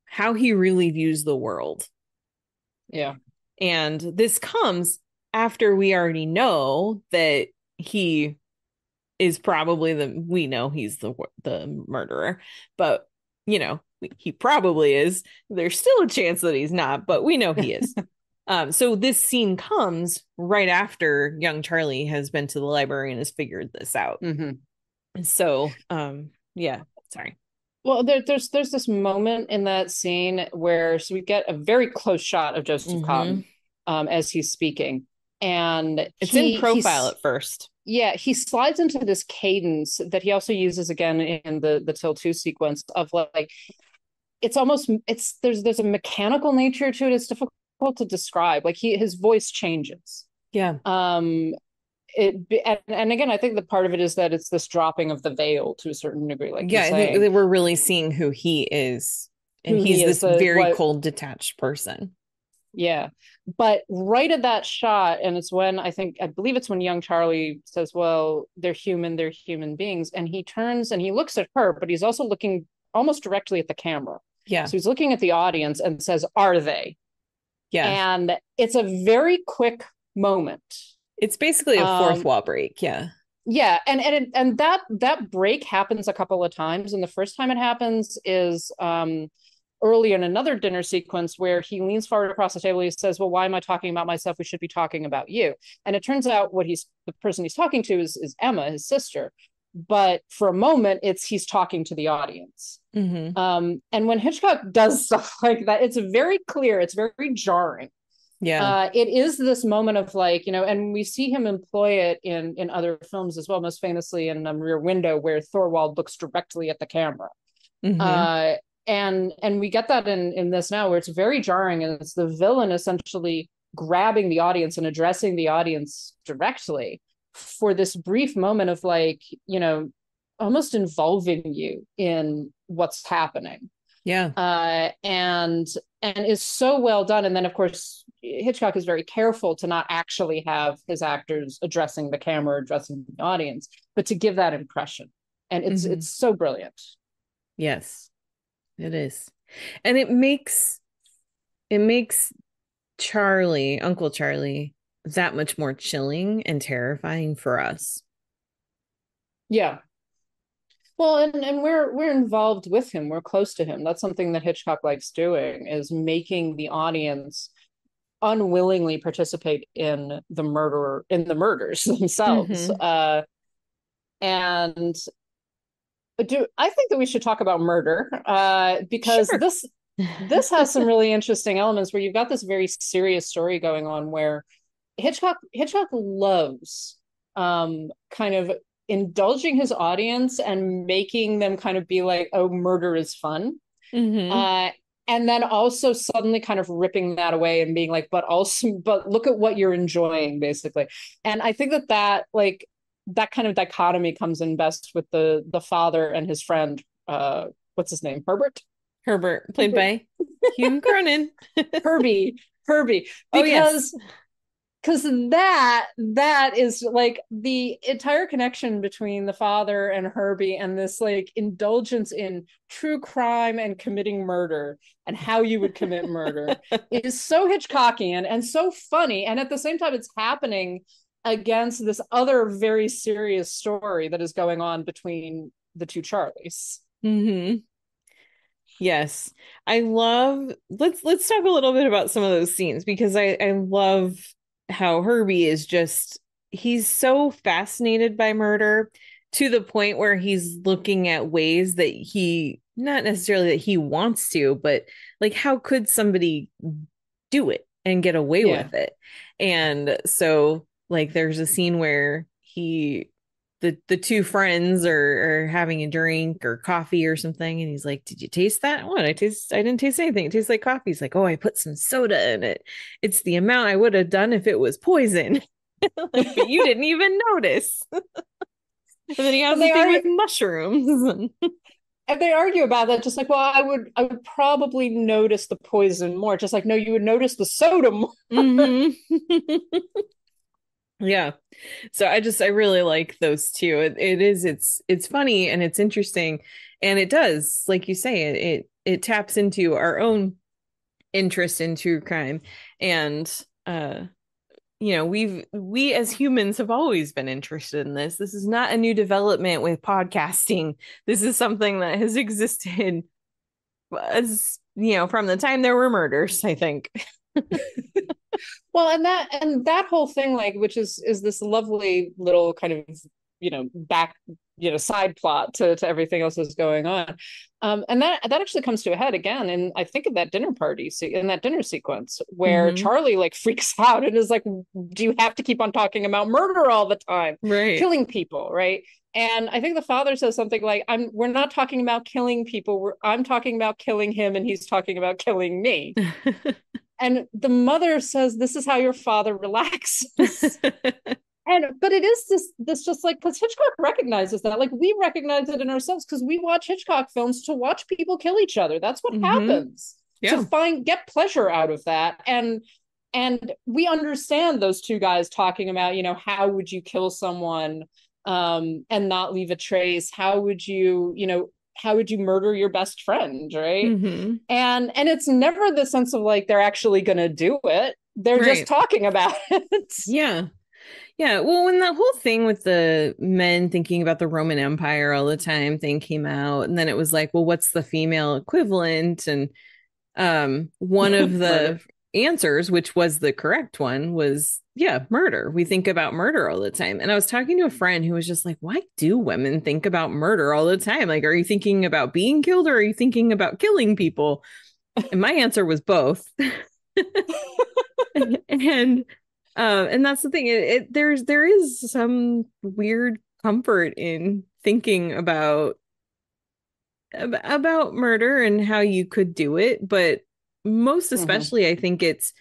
how he really views the world. Yeah. And this comes after we already know that he is probably we know he's the murderer, but he probably is. There's still a chance that he's not, but we know he is. So this scene comes right after young Charlie has been to the library and has figured this out. Mm-hmm. So sorry. Well, there's this moment in that scene where we get a very close shot of Joseph Cotten as he's speaking, and it's in profile at first. Yeah, he slides into this cadence that he also uses again in the Till 2 sequence of like, there's a mechanical nature to it. It's difficult to describe. Like his voice changes. Yeah. And again, I think the part of it is that it's this dropping of the veil to a certain degree. Like, I think that we're really seeing who he is, and he's this very cold, detached person. Yeah, but right at that shot, and it's when I believe it's when young Charlie says, well, they're human beings, and he turns and he looks at her, but he's also looking almost directly at the camera. Yeah, so he's looking at the audience and says, are they? Yeah, and it's a very quick moment. It's basically a fourth wall break. Yeah, and that break happens a couple of times, and the first time it happens is early in another dinner sequence where he leans forward across the table. He says, well, why am I talking about myself? We should be talking about you. And it turns out the person he's talking to is Emma, his sister. But for a moment, he's talking to the audience. Mm-hmm. And when Hitchcock does stuff like that, it's very clear. It's very jarring. Yeah. It is this moment of like, and we see him employ it in other films as well, most famously in Rear Window, where Thorwald looks directly at the camera. Mm-hmm. And we get that in this now, where it's very jarring, and it's the villain essentially grabbing the audience and addressing the audience directly for this brief moment of like, almost involving you in what's happening. Yeah. And is so well done. And then of course Hitchcock is very careful to not actually have his actors addressing the camera, addressing the audience, but to give that impression. And it's so brilliant. Yes. It is. And it makes Uncle Charlie, that much more chilling and terrifying for us. Yeah. Well, and we're involved with him. We're close to him. That's something that Hitchcock likes doing, is making the audience unwillingly participate in the murders themselves. Mm-hmm. And I think that we should talk about murder, because sure. this has some really interesting elements where you've got this very serious story going on where Hitchcock loves kind of indulging his audience and making them kind of be like, oh, murder is fun. Mm-hmm. And then also suddenly kind of ripping that away and being like, but look at what you're enjoying, basically. And I think that like that kind of dichotomy comes in best with the father and his friend. What's his name? Herbert, played by Hume Cronin. Herbie. Oh, yes. Because that is like the entire connection between the father and Herbie and this like indulgence in true crime and committing murder and how you would commit murder. It is so Hitchcockian and so funny, and at the same time it's happening against this other very serious story that is going on between the two Charlies. Mm-hmm. Yes. I love, let's talk a little bit about some of those scenes, because I love how Herbie is just, he's so fascinated by murder to the point where he's looking at ways that he, not necessarily that he wants to, but like, how could somebody do it and get away with it? And so like there's a scene where the two friends are having a drink or coffee or something, and he's like, did you taste that? What? I didn't taste anything. It tastes like coffee. He's like, oh, I put some soda in it. It's the amount I would have done if it was poison. Like, but you didn't even notice. And then he has the thing with mushrooms. And they argue about that, just like, well, I would probably notice the poison more. Just like, no, you would notice the soda more. Mm-hmm. Yeah. So I really like those two. It's funny and it's interesting, and it does, like you say, it taps into our own interest in true crime. And we as humans have always been interested in this. This is not a new development with podcasting. This is something that has existed as, from the time there were murders, I think. Well, and that whole thing, like, which is this lovely little kind of back side plot to everything else that's going on, and that actually comes to a head again, and I think of that dinner party in that dinner sequence where Charlie like freaks out and is like, do you have to keep on talking about murder all the time, right? Killing people, right? And I think the father says something like, we're not talking about killing people, I'm talking about killing him, and he's talking about killing me. And the mother says, this is how your father relaxes. But it is this just like, because Hitchcock recognizes that, like we recognize it in ourselves because we watch Hitchcock films to watch people kill each other. That's what happens. Yeah. To get pleasure out of that. And we understand those two guys talking about, how would you kill someone and not leave a trace? How would you murder your best friend, right? And it's never the sense of like they're actually going to do it. They're just talking about it. Yeah. Well, when that whole thing with the men thinking about the Roman Empire all the time thing came out, and then it was like, well, what's the female equivalent? And one of the answers, which was the correct one, was murder. We think about murder all the time. And I was talking to a friend who was just like, why do women think about murder all the time? Like, are you thinking about being killed, or are you thinking about killing people? And my answer was both. And that's the thing. There is some weird comfort in thinking about murder and how you could do it, but most especially I think it's,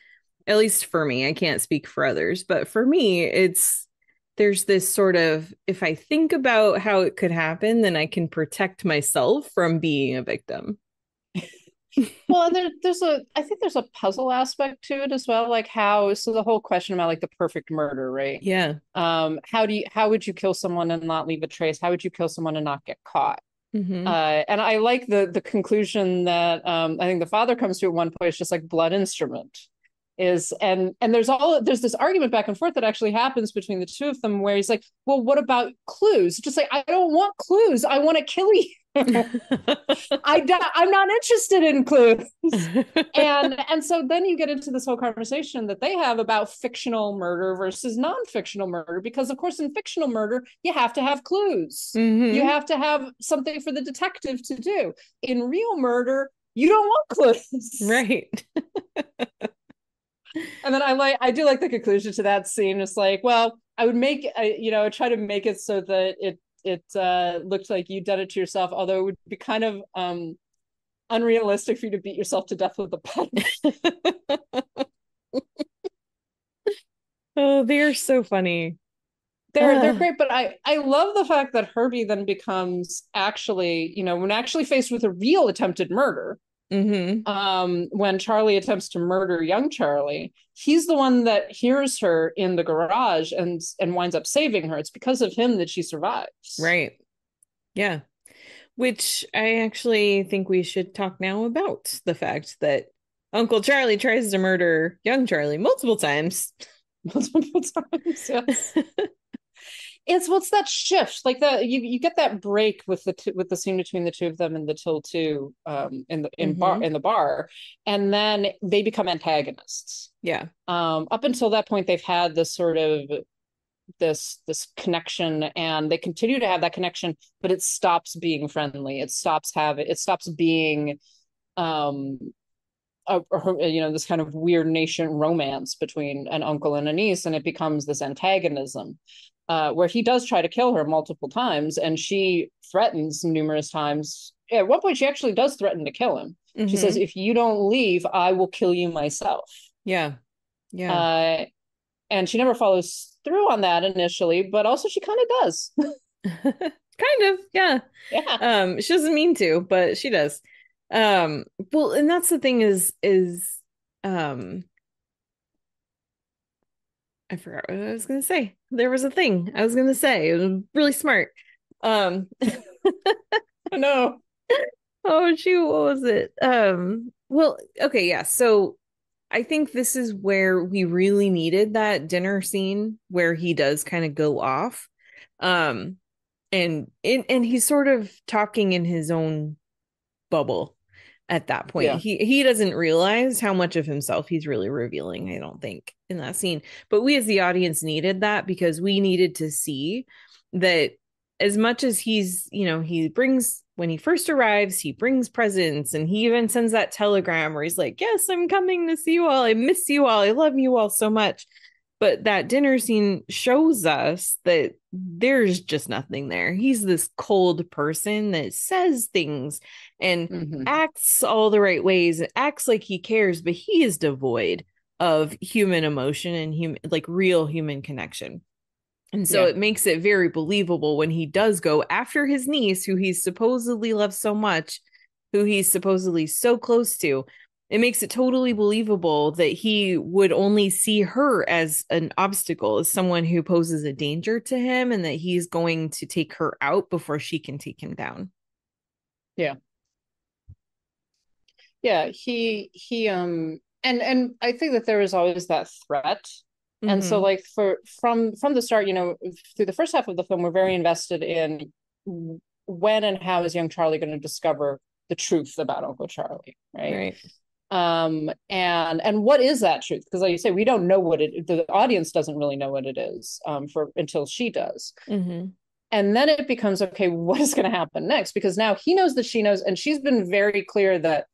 at least for me, I can't speak for others, but for me there's this sort of, if I think about how it could happen, then I can protect myself from being a victim. Well, and I think there's a puzzle aspect to it as well, like so the whole question about like the perfect murder, right? Yeah. How would you kill someone and not leave a trace? How would you kill someone and not get caught? And I like the conclusion that I think the father comes to at one point. It's just like blood instrument is, and there's this argument back and forth that actually happens between the two of them, where he's like, well, what about clues? Just like, I don't want clues, I want to kill you. I'm not interested in clues. And so then you get into this whole conversation that they have about fictional murder versus non-fictional murder, because of course in fictional murder you have to have clues. You have to have something for the detective to do. In real murder, you don't want clues, right? And then I do like the conclusion to that scene. It's like, well, I would make, try to make it so that it looked like you'd done it to yourself, although it would be kind of unrealistic for you to beat yourself to death with a pen. Oh, they're so funny. They're great, but I love the fact that Herbie then becomes actually, when actually faced with a real attempted murder, when Charlie attempts to murder young Charlie, he's the one that hears her in the garage and winds up saving her. It's because of him that she survives. Right. Yeah. Which I actually think we should talk now about the fact that Uncle Charlie tries to murder young Charlie multiple times. Multiple times, yes. What's that shift, like you get that break with the scene between the two of them in the till two in the bar, and then they become antagonists. Yeah. Up until that point, they've had this sort of this connection, and they continue to have that connection, but it stops being friendly. It stops being this kind of weird nascent romance between an uncle and a niece, and it becomes this antagonism. Where he does try to kill her multiple times, and she threatens numerous times. At one point, she actually does threaten to kill him. She says, "If you don't leave, I will kill you myself." Yeah. Yeah. And she never follows through on that initially, but also she kind of does. Kind of, yeah. Yeah. She doesn't mean to, but she does. Well, and that's the thing is I forgot what I was going to say. There was a thing I was going to say. It was really smart. No. Oh, shoot. What was it? Well, okay. Yeah. So I think this is where we really needed that dinner scene where he does kind of go off. And he's sort of talking in his own bubble at that point. Yeah. He doesn't realize how much of himself he's really revealing, I don't think, in that scene. But we as the audience needed that, because we needed to see that as much as he's, he brings, when he first arrives, he brings presents, and he even sends that telegram where he's like, "Yes, I'm coming to see you all. I miss you all. I love you all so much." But that dinner scene shows us that there's just nothing there. He's this cold person that says things and acts all the right ways, acts like he cares, but he is devoid of human emotion and real human connection. And so it makes it very believable when he does go after his niece, who he supposedly loves so much, who he's supposedly so close to. It makes it totally believable that he would only see her as an obstacle, as someone who poses a danger to him, and that he's going to take her out before she can take him down. Yeah. Yeah. He and I think that there is always that threat. And so from the start, through the first half of the film, we're very invested in when and how is young Charlie going to discover the truth about Uncle Charlie, right? And what is that truth? Because like you say, we don't know the audience doesn't really know what it is until she does. And then it becomes, okay, what is going to happen next? Because now he knows that she knows, and she's been very clear that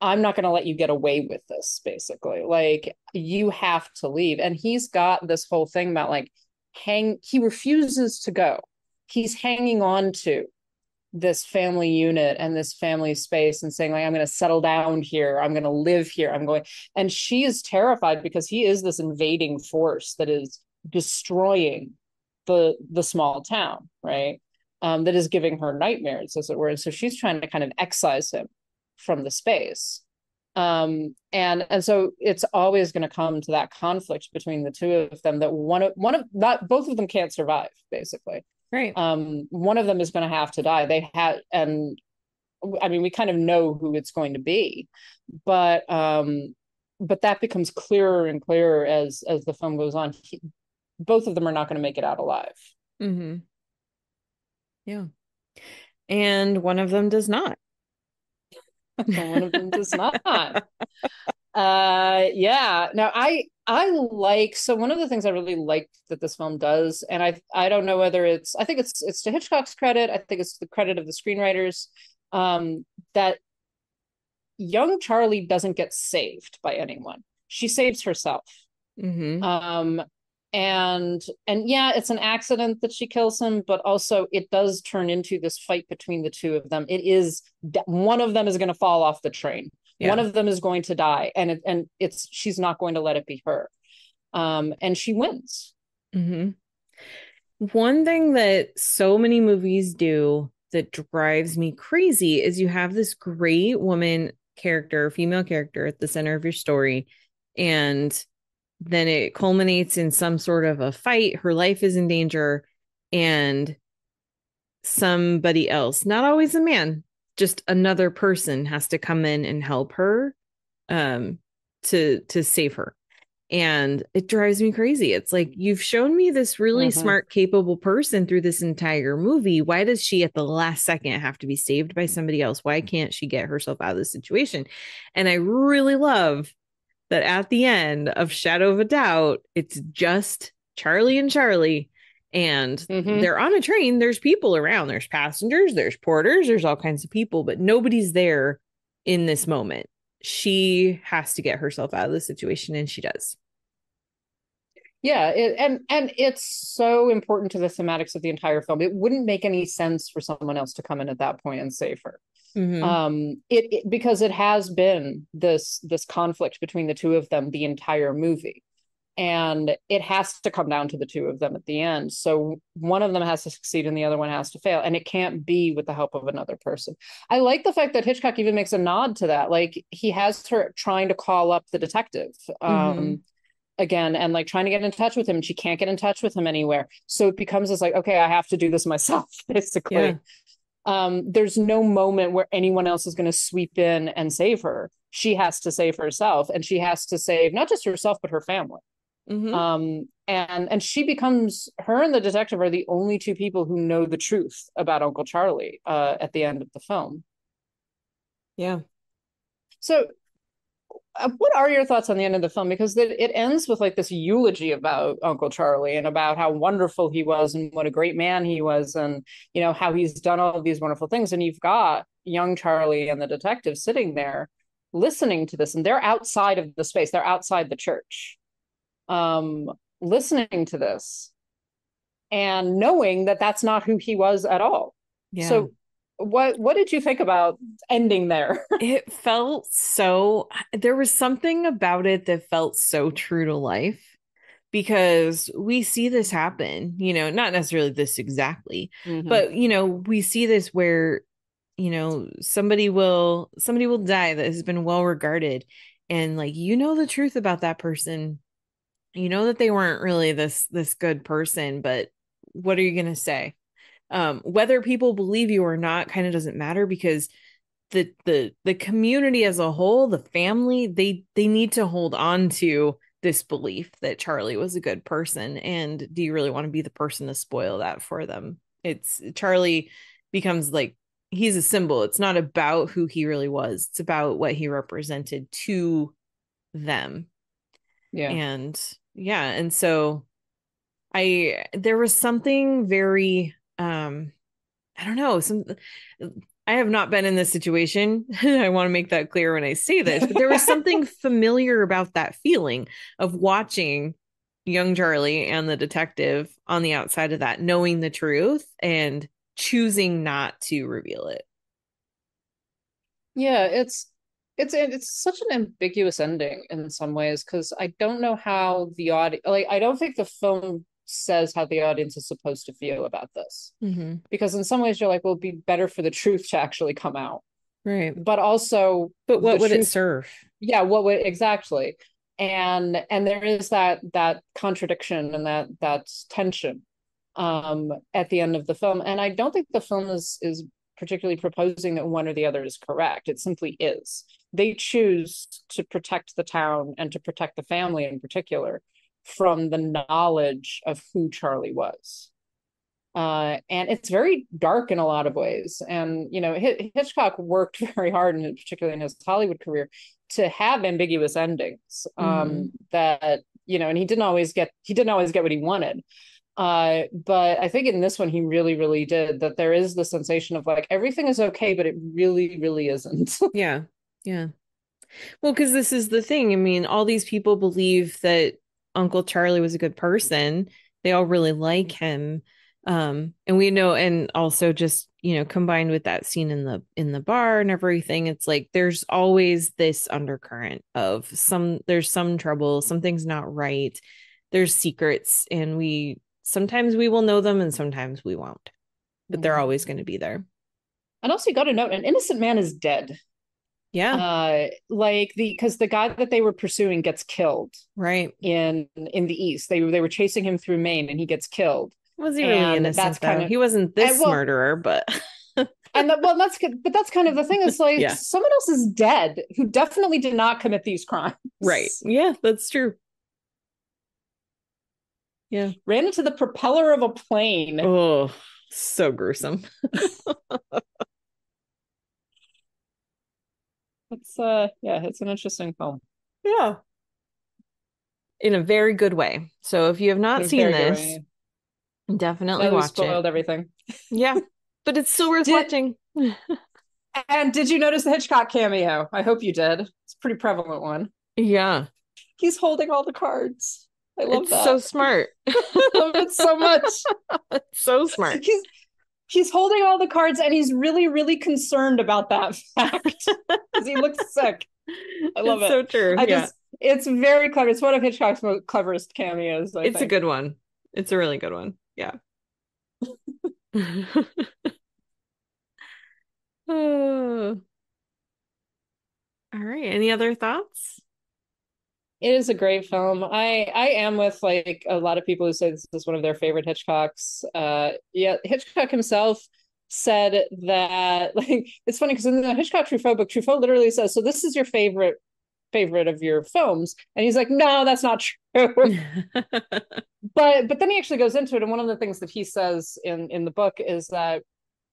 I'm not going to let you get away with this, basically. Like, you have to leave. And he's got this whole thing about he refuses to go. He's hanging on to this family unit and this family space and saying, I'm going to settle down here. I'm going to live here. And she is terrified because he is this invading force that is destroying the small town, right? That is giving her nightmares, as it were. And so she's trying to kind of excise him from the space. And so it's always going to come to that conflict between the two of them, that not both of them can't survive, basically. Right. One of them is going to have to die. And I mean, we kind of know who it's going to be, but that becomes clearer and clearer as the film goes on. Both of them are not going to make it out alive. Yeah. And one of them does not. One of them does not. Yeah. Now I like, so one of the things I really like that this film does, and I don't know whether I think it's to Hitchcock's credit, I think it's the credit of the screenwriters, that young Charlie doesn't get saved by anyone. She saves herself. And yeah, it's an accident that she kills him, but also it does turn into this fight between the two of them. It is, one of them is going to fall off the train. Yeah. One of them is going to die, and it's she's not going to let it be her. And she wins. Mm-hmm. One thing that so many movies do that drives me crazy is you have this great woman character, female character at the center of your story, and then it culminates in some sort of a fight. Her life is in danger, and somebody else, not always a man, just another person, has to come in and help her to save her. And it drives me crazy. It's like, you've shown me this really smart, capable person through this entire movie. Why does she at the last second have to be saved by somebody else? Why can't she get herself out of this situation? And I really love that at the end of Shadow of a Doubt, it's just Charlie and Charlie. And they're on a train. There's people around. There's passengers, there's porters, there's all kinds of people, but nobody's there in this moment. She has to get herself out of the situation, and she does. Yeah, and it's so important to the thematics of the entire film. It wouldn't make any sense for someone else to come in at that point and save her. Because it has been this conflict between the two of them the entire movie, and it has to come down to the two of them at the end. So one of them has to succeed and the other one has to fail, and it can't be with the help of another person. I like the fact that Hitchcock even makes a nod to that. Like, he has her trying to call up the detective again, and like trying to get in touch with him, and she can't get in touch with him anywhere. So it becomes this like, okay, I have to do this myself, basically. There's no moment where anyone else is going to sweep in and save her. She has to save herself, and she has to save not just herself but her family. And she becomes, her and the detective are the only two people who know the truth about Uncle Charlie at the end of the film. So what are your thoughts on the end of the film? Because it ends with like this eulogy about Uncle Charlie and about how wonderful he was and what a great man he was, and you know how he's done all of these wonderful things. And you've got young Charlie and the detective sitting there listening to this, and they're outside of the space, they're outside the church, listening to this and knowing that that's not who he was at all. So what did you think about ending there? It felt so, there was something about it that felt so true to life, because we see this happen, you know, not necessarily this exactly, but you know, we see this where, you know, somebody will die that has been well regarded, and like, you know, the truth about that person, you know, that they weren't really this good person, but what are you going to say? Whether people believe you or not kind of doesn't matter, because the community as a whole, the family, they need to hold on to this belief that Charlie was a good person. And do you really want to be the person to spoil that for them? It's, Charlie becomes like, he's a symbol. It's not about who he really was. It's about what he represented to them. And so there was something very, I don't know, I have not been in this situation. I want to make that clear when I say this, but there was something familiar about that feeling of watching young Charlie and the detective on the outside of that, knowing the truth and choosing not to reveal it. Yeah, it's such an ambiguous ending in some ways, because I don't know how the audience, like, I don't think the film says how the audience is supposed to feel about this, because in some ways you're like, well, it'd be better for the truth to actually come out, right? But also, but what would it serve? What would exactly? And there is that contradiction and that tension at the end of the film, and I don't think the film is particularly proposing that one or the other is correct. It simply is. They choose to protect the town and to protect the family in particular from the knowledge of who Charlie was. And it's very dark in a lot of ways. And, you know, Hitchcock worked very hard, and particularly in his Hollywood career, to have ambiguous endings that, you know, and he didn't always get what he wanted. But I think in this one, he really, really did, that there is the sensation of like, everything is okay, but it really, really isn't. Yeah. Well, because this is the thing. I mean, all these people believe that Uncle Charlie was a good person. They all really like him. And we know, and also just, combined with that scene in the bar and everything, it's like there's always this undercurrent of there's some trouble, something's not right. There's secrets, and sometimes we will know them and sometimes we won't. But they're always going to be there. And also, you got to note, an innocent man is dead. Yeah. Because the guy that they were pursuing gets killed. Right. In the East. They were chasing him through Maine and he gets killed. Was he really innocent, though? He wasn't this murderer, but... that's good. But that's kind of the thing. It's like someone else is dead who definitely did not commit these crimes. Right. Yeah, that's true. Yeah. Ran into the propeller of a plane. Oh, so gruesome. It's it's an interesting film. Yeah. In a very good way. So if you have not seen this, definitely watch it. Spoiled everything. Yeah. But it's still worth watching. And did you notice the Hitchcock cameo? I hope you did. It's a pretty prevalent one. Yeah. He's holding all the cards. I love that. It's so smart. I love it so much. It's so smart. He's holding all the cards and he's really, really concerned about that fact because he looks sick. I love it. So true. It's very clever. It's one of Hitchcock's most cleverest cameos. I think. A good one. It's a really good one. Yeah. Oh. All right. Any other thoughts? It is a great film. I am with like a lot of people who say this is one of their favorite Hitchcocks. Hitchcock himself said that, like, it's funny because in the Hitchcock Truffaut book, Truffaut literally says, "So this is your favorite of your films," and he's like, "No, that's not true." but then he actually goes into it, and one of the things that he says in the book is that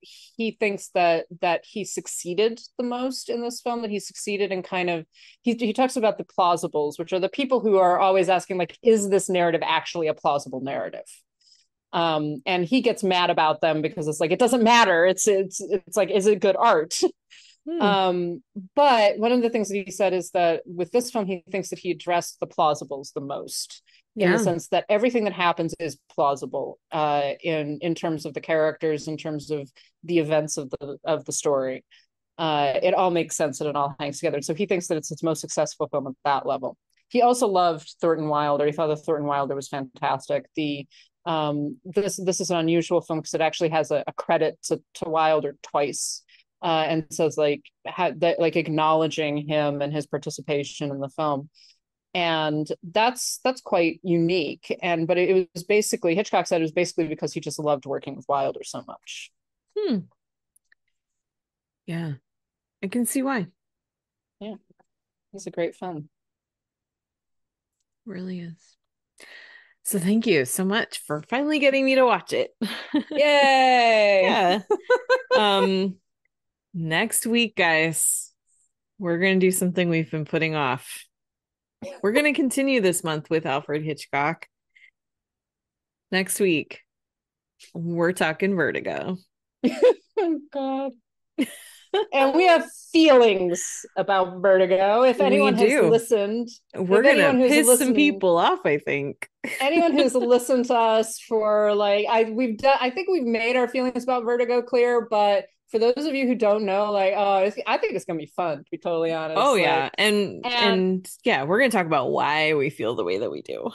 he thinks that he succeeded the most in this film, that he succeeded in kind of, he talks about the plausibles, which are the people who are always asking, like, is this narrative actually a plausible narrative? And he gets mad about them because it's like, it doesn't matter. It's like, is it good art? But one of the things that he said is that with this film, he thinks that he addressed the plausibles the most. In the sense that everything that happens is plausible in terms of the characters, in terms of the events of the story. It all makes sense and it all hangs together. So he thinks that it's its most successful film at that level. He also loved Thornton Wilder. He thought that Thornton Wilder was fantastic. This is an unusual film because it actually has a credit to Wilder twice, and says like acknowledging him and his participation in the film. And that's quite unique. But it was basically, Hitchcock said it was basically because he just loved working with Wilder so much. Yeah, I can see why. Yeah, he's a great film. Really is. So thank you so much for finally getting me to watch it. Yay! Yeah. Next week, guys, we're gonna do something we've been putting off. We're going to continue this month with Alfred Hitchcock. Next week, we're talking Vertigo. Oh, God. And we have feelings about Vertigo. If anyone has listened, we're going to piss some people off, I think. Anyone who's listened to us for I think we've made our feelings about Vertigo clear, but for those of you who don't know, I think it's gonna be fun, to be totally honest. Oh yeah, and yeah, we're gonna talk about why we feel the way that we do.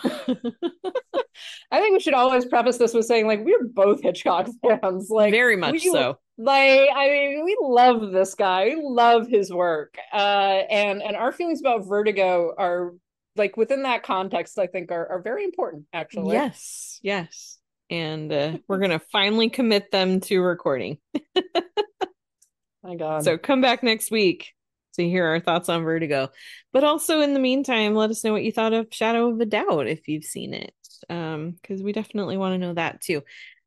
I think we should always preface this with saying, we're both Hitchcock fans, very much so. We love this guy, we love his work, and our feelings about Vertigo are within that context. I think are very important, actually. Yes. And we're going to finally commit them to recording. My God. So come back next week to hear our thoughts on Vertigo. But also in the meantime, let us know what you thought of Shadow of a Doubt if you've seen it. Because we definitely want to know that too.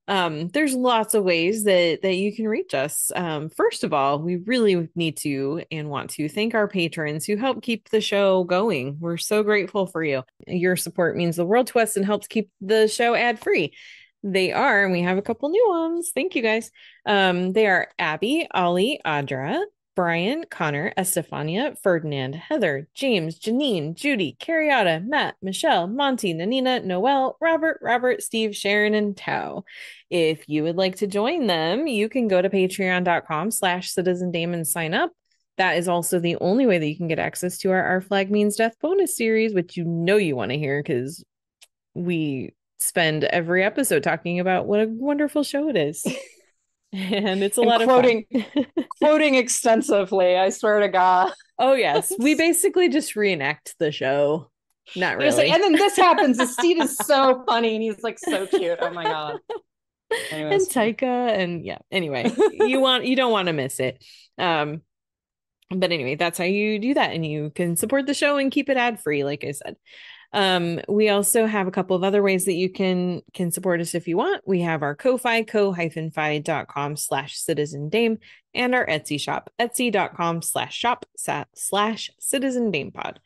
There's lots of ways that you can reach us. First of all, we really need to and want to thank our patrons who help keep the show going. We're so grateful for you. Your support means the world to us and helps keep the show ad-free. They are, and we have a couple new ones. Thank you guys. They are Abby, Ollie, Audra, Brian, Connor, Estefania, Ferdinand, Heather, James, Janine, Judy, Carriotta, Matt, Michelle, Monty, Nanina, Noel, Robert, Steve, Sharon, and Tao. If you would like to join them, you can go to patreon.com/citizendame and sign up. That is also the only way that you can get access to our Flag Means Death bonus series, which you want to hear because we spend every episode talking about what a wonderful show it is. And it's a lot of fun. Quoting extensively, I swear to God. Oh, yes. We basically just reenact the show. Not really. Like, and then this happens. The Steve is so funny and he's like so cute. Oh my God. Anyways. And Taika, and yeah. Anyway, you don't want to miss it. But anyway, that's how you do that. And you can support the show and keep it ad-free, like I said. We also have a couple of other ways that you can support us if you want. We have our Ko-Fi, ko-fi.com/citizendame, and our Etsy shop, etsy.com/shop/citizendamepod.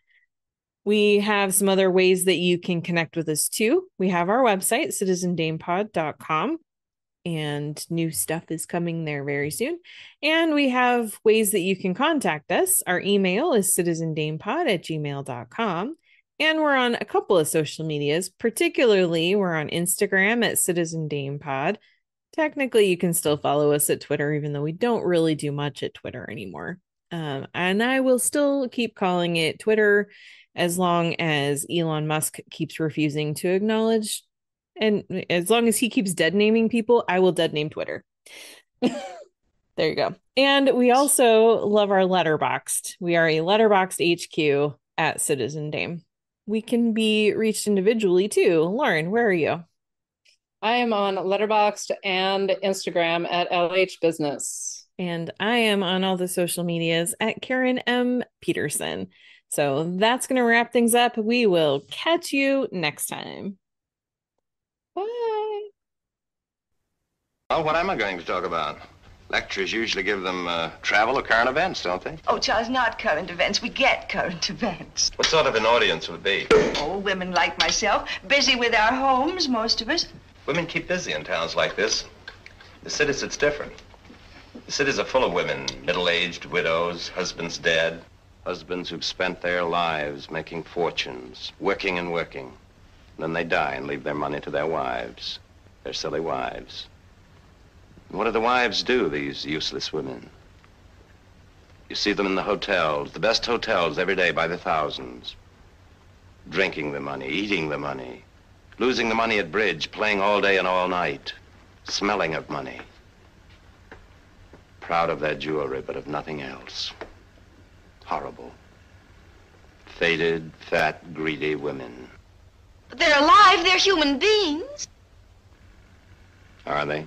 We have some other ways that you can connect with us too. We have our website, citizendamepod.com, and new stuff is coming there very soon. And we have ways that you can contact us. Our email is citizendamepod@gmail.com. And we're on a couple of social medias. Particularly, we're on Instagram at citizendamepod. Technically, you can still follow us at Twitter, even though we don't really do much at Twitter anymore. And I will still keep calling it Twitter as long as Elon Musk keeps refusing to acknowledge. And as long as he keeps dead naming people, I will dead name Twitter. There you go. And we also love our Letterboxd. We are a Letterboxd HQ at Citizen Dame. We can be reached individually too. Lauren, where are you? I am on Letterboxd and Instagram at LH Business. And I am on all the social medias at Karen M. Peterson. So that's going to wrap things up. We will catch you next time. Bye. Well, what am I going to talk about? Lecturers usually give them travel or current events, don't they? Oh, Charles, not current events. We get current events. What sort of an audience would it be? Oh, women like myself, busy with our homes, most of us. Women keep busy in towns like this. The cities, it's different. The cities are full of women, middle-aged widows, husbands dead, husbands who've spent their lives making fortunes, working and working. And then they die and leave their money to their wives, their silly wives. And what do the wives do, these useless women? You see them in the hotels, the best hotels every day by the thousands. Drinking the money, eating the money, losing the money at bridge, playing all day and all night, smelling of money. Proud of their jewelry, but of nothing else. Horrible. Faded, fat, greedy women. But they're alive. They're human beings. Are they?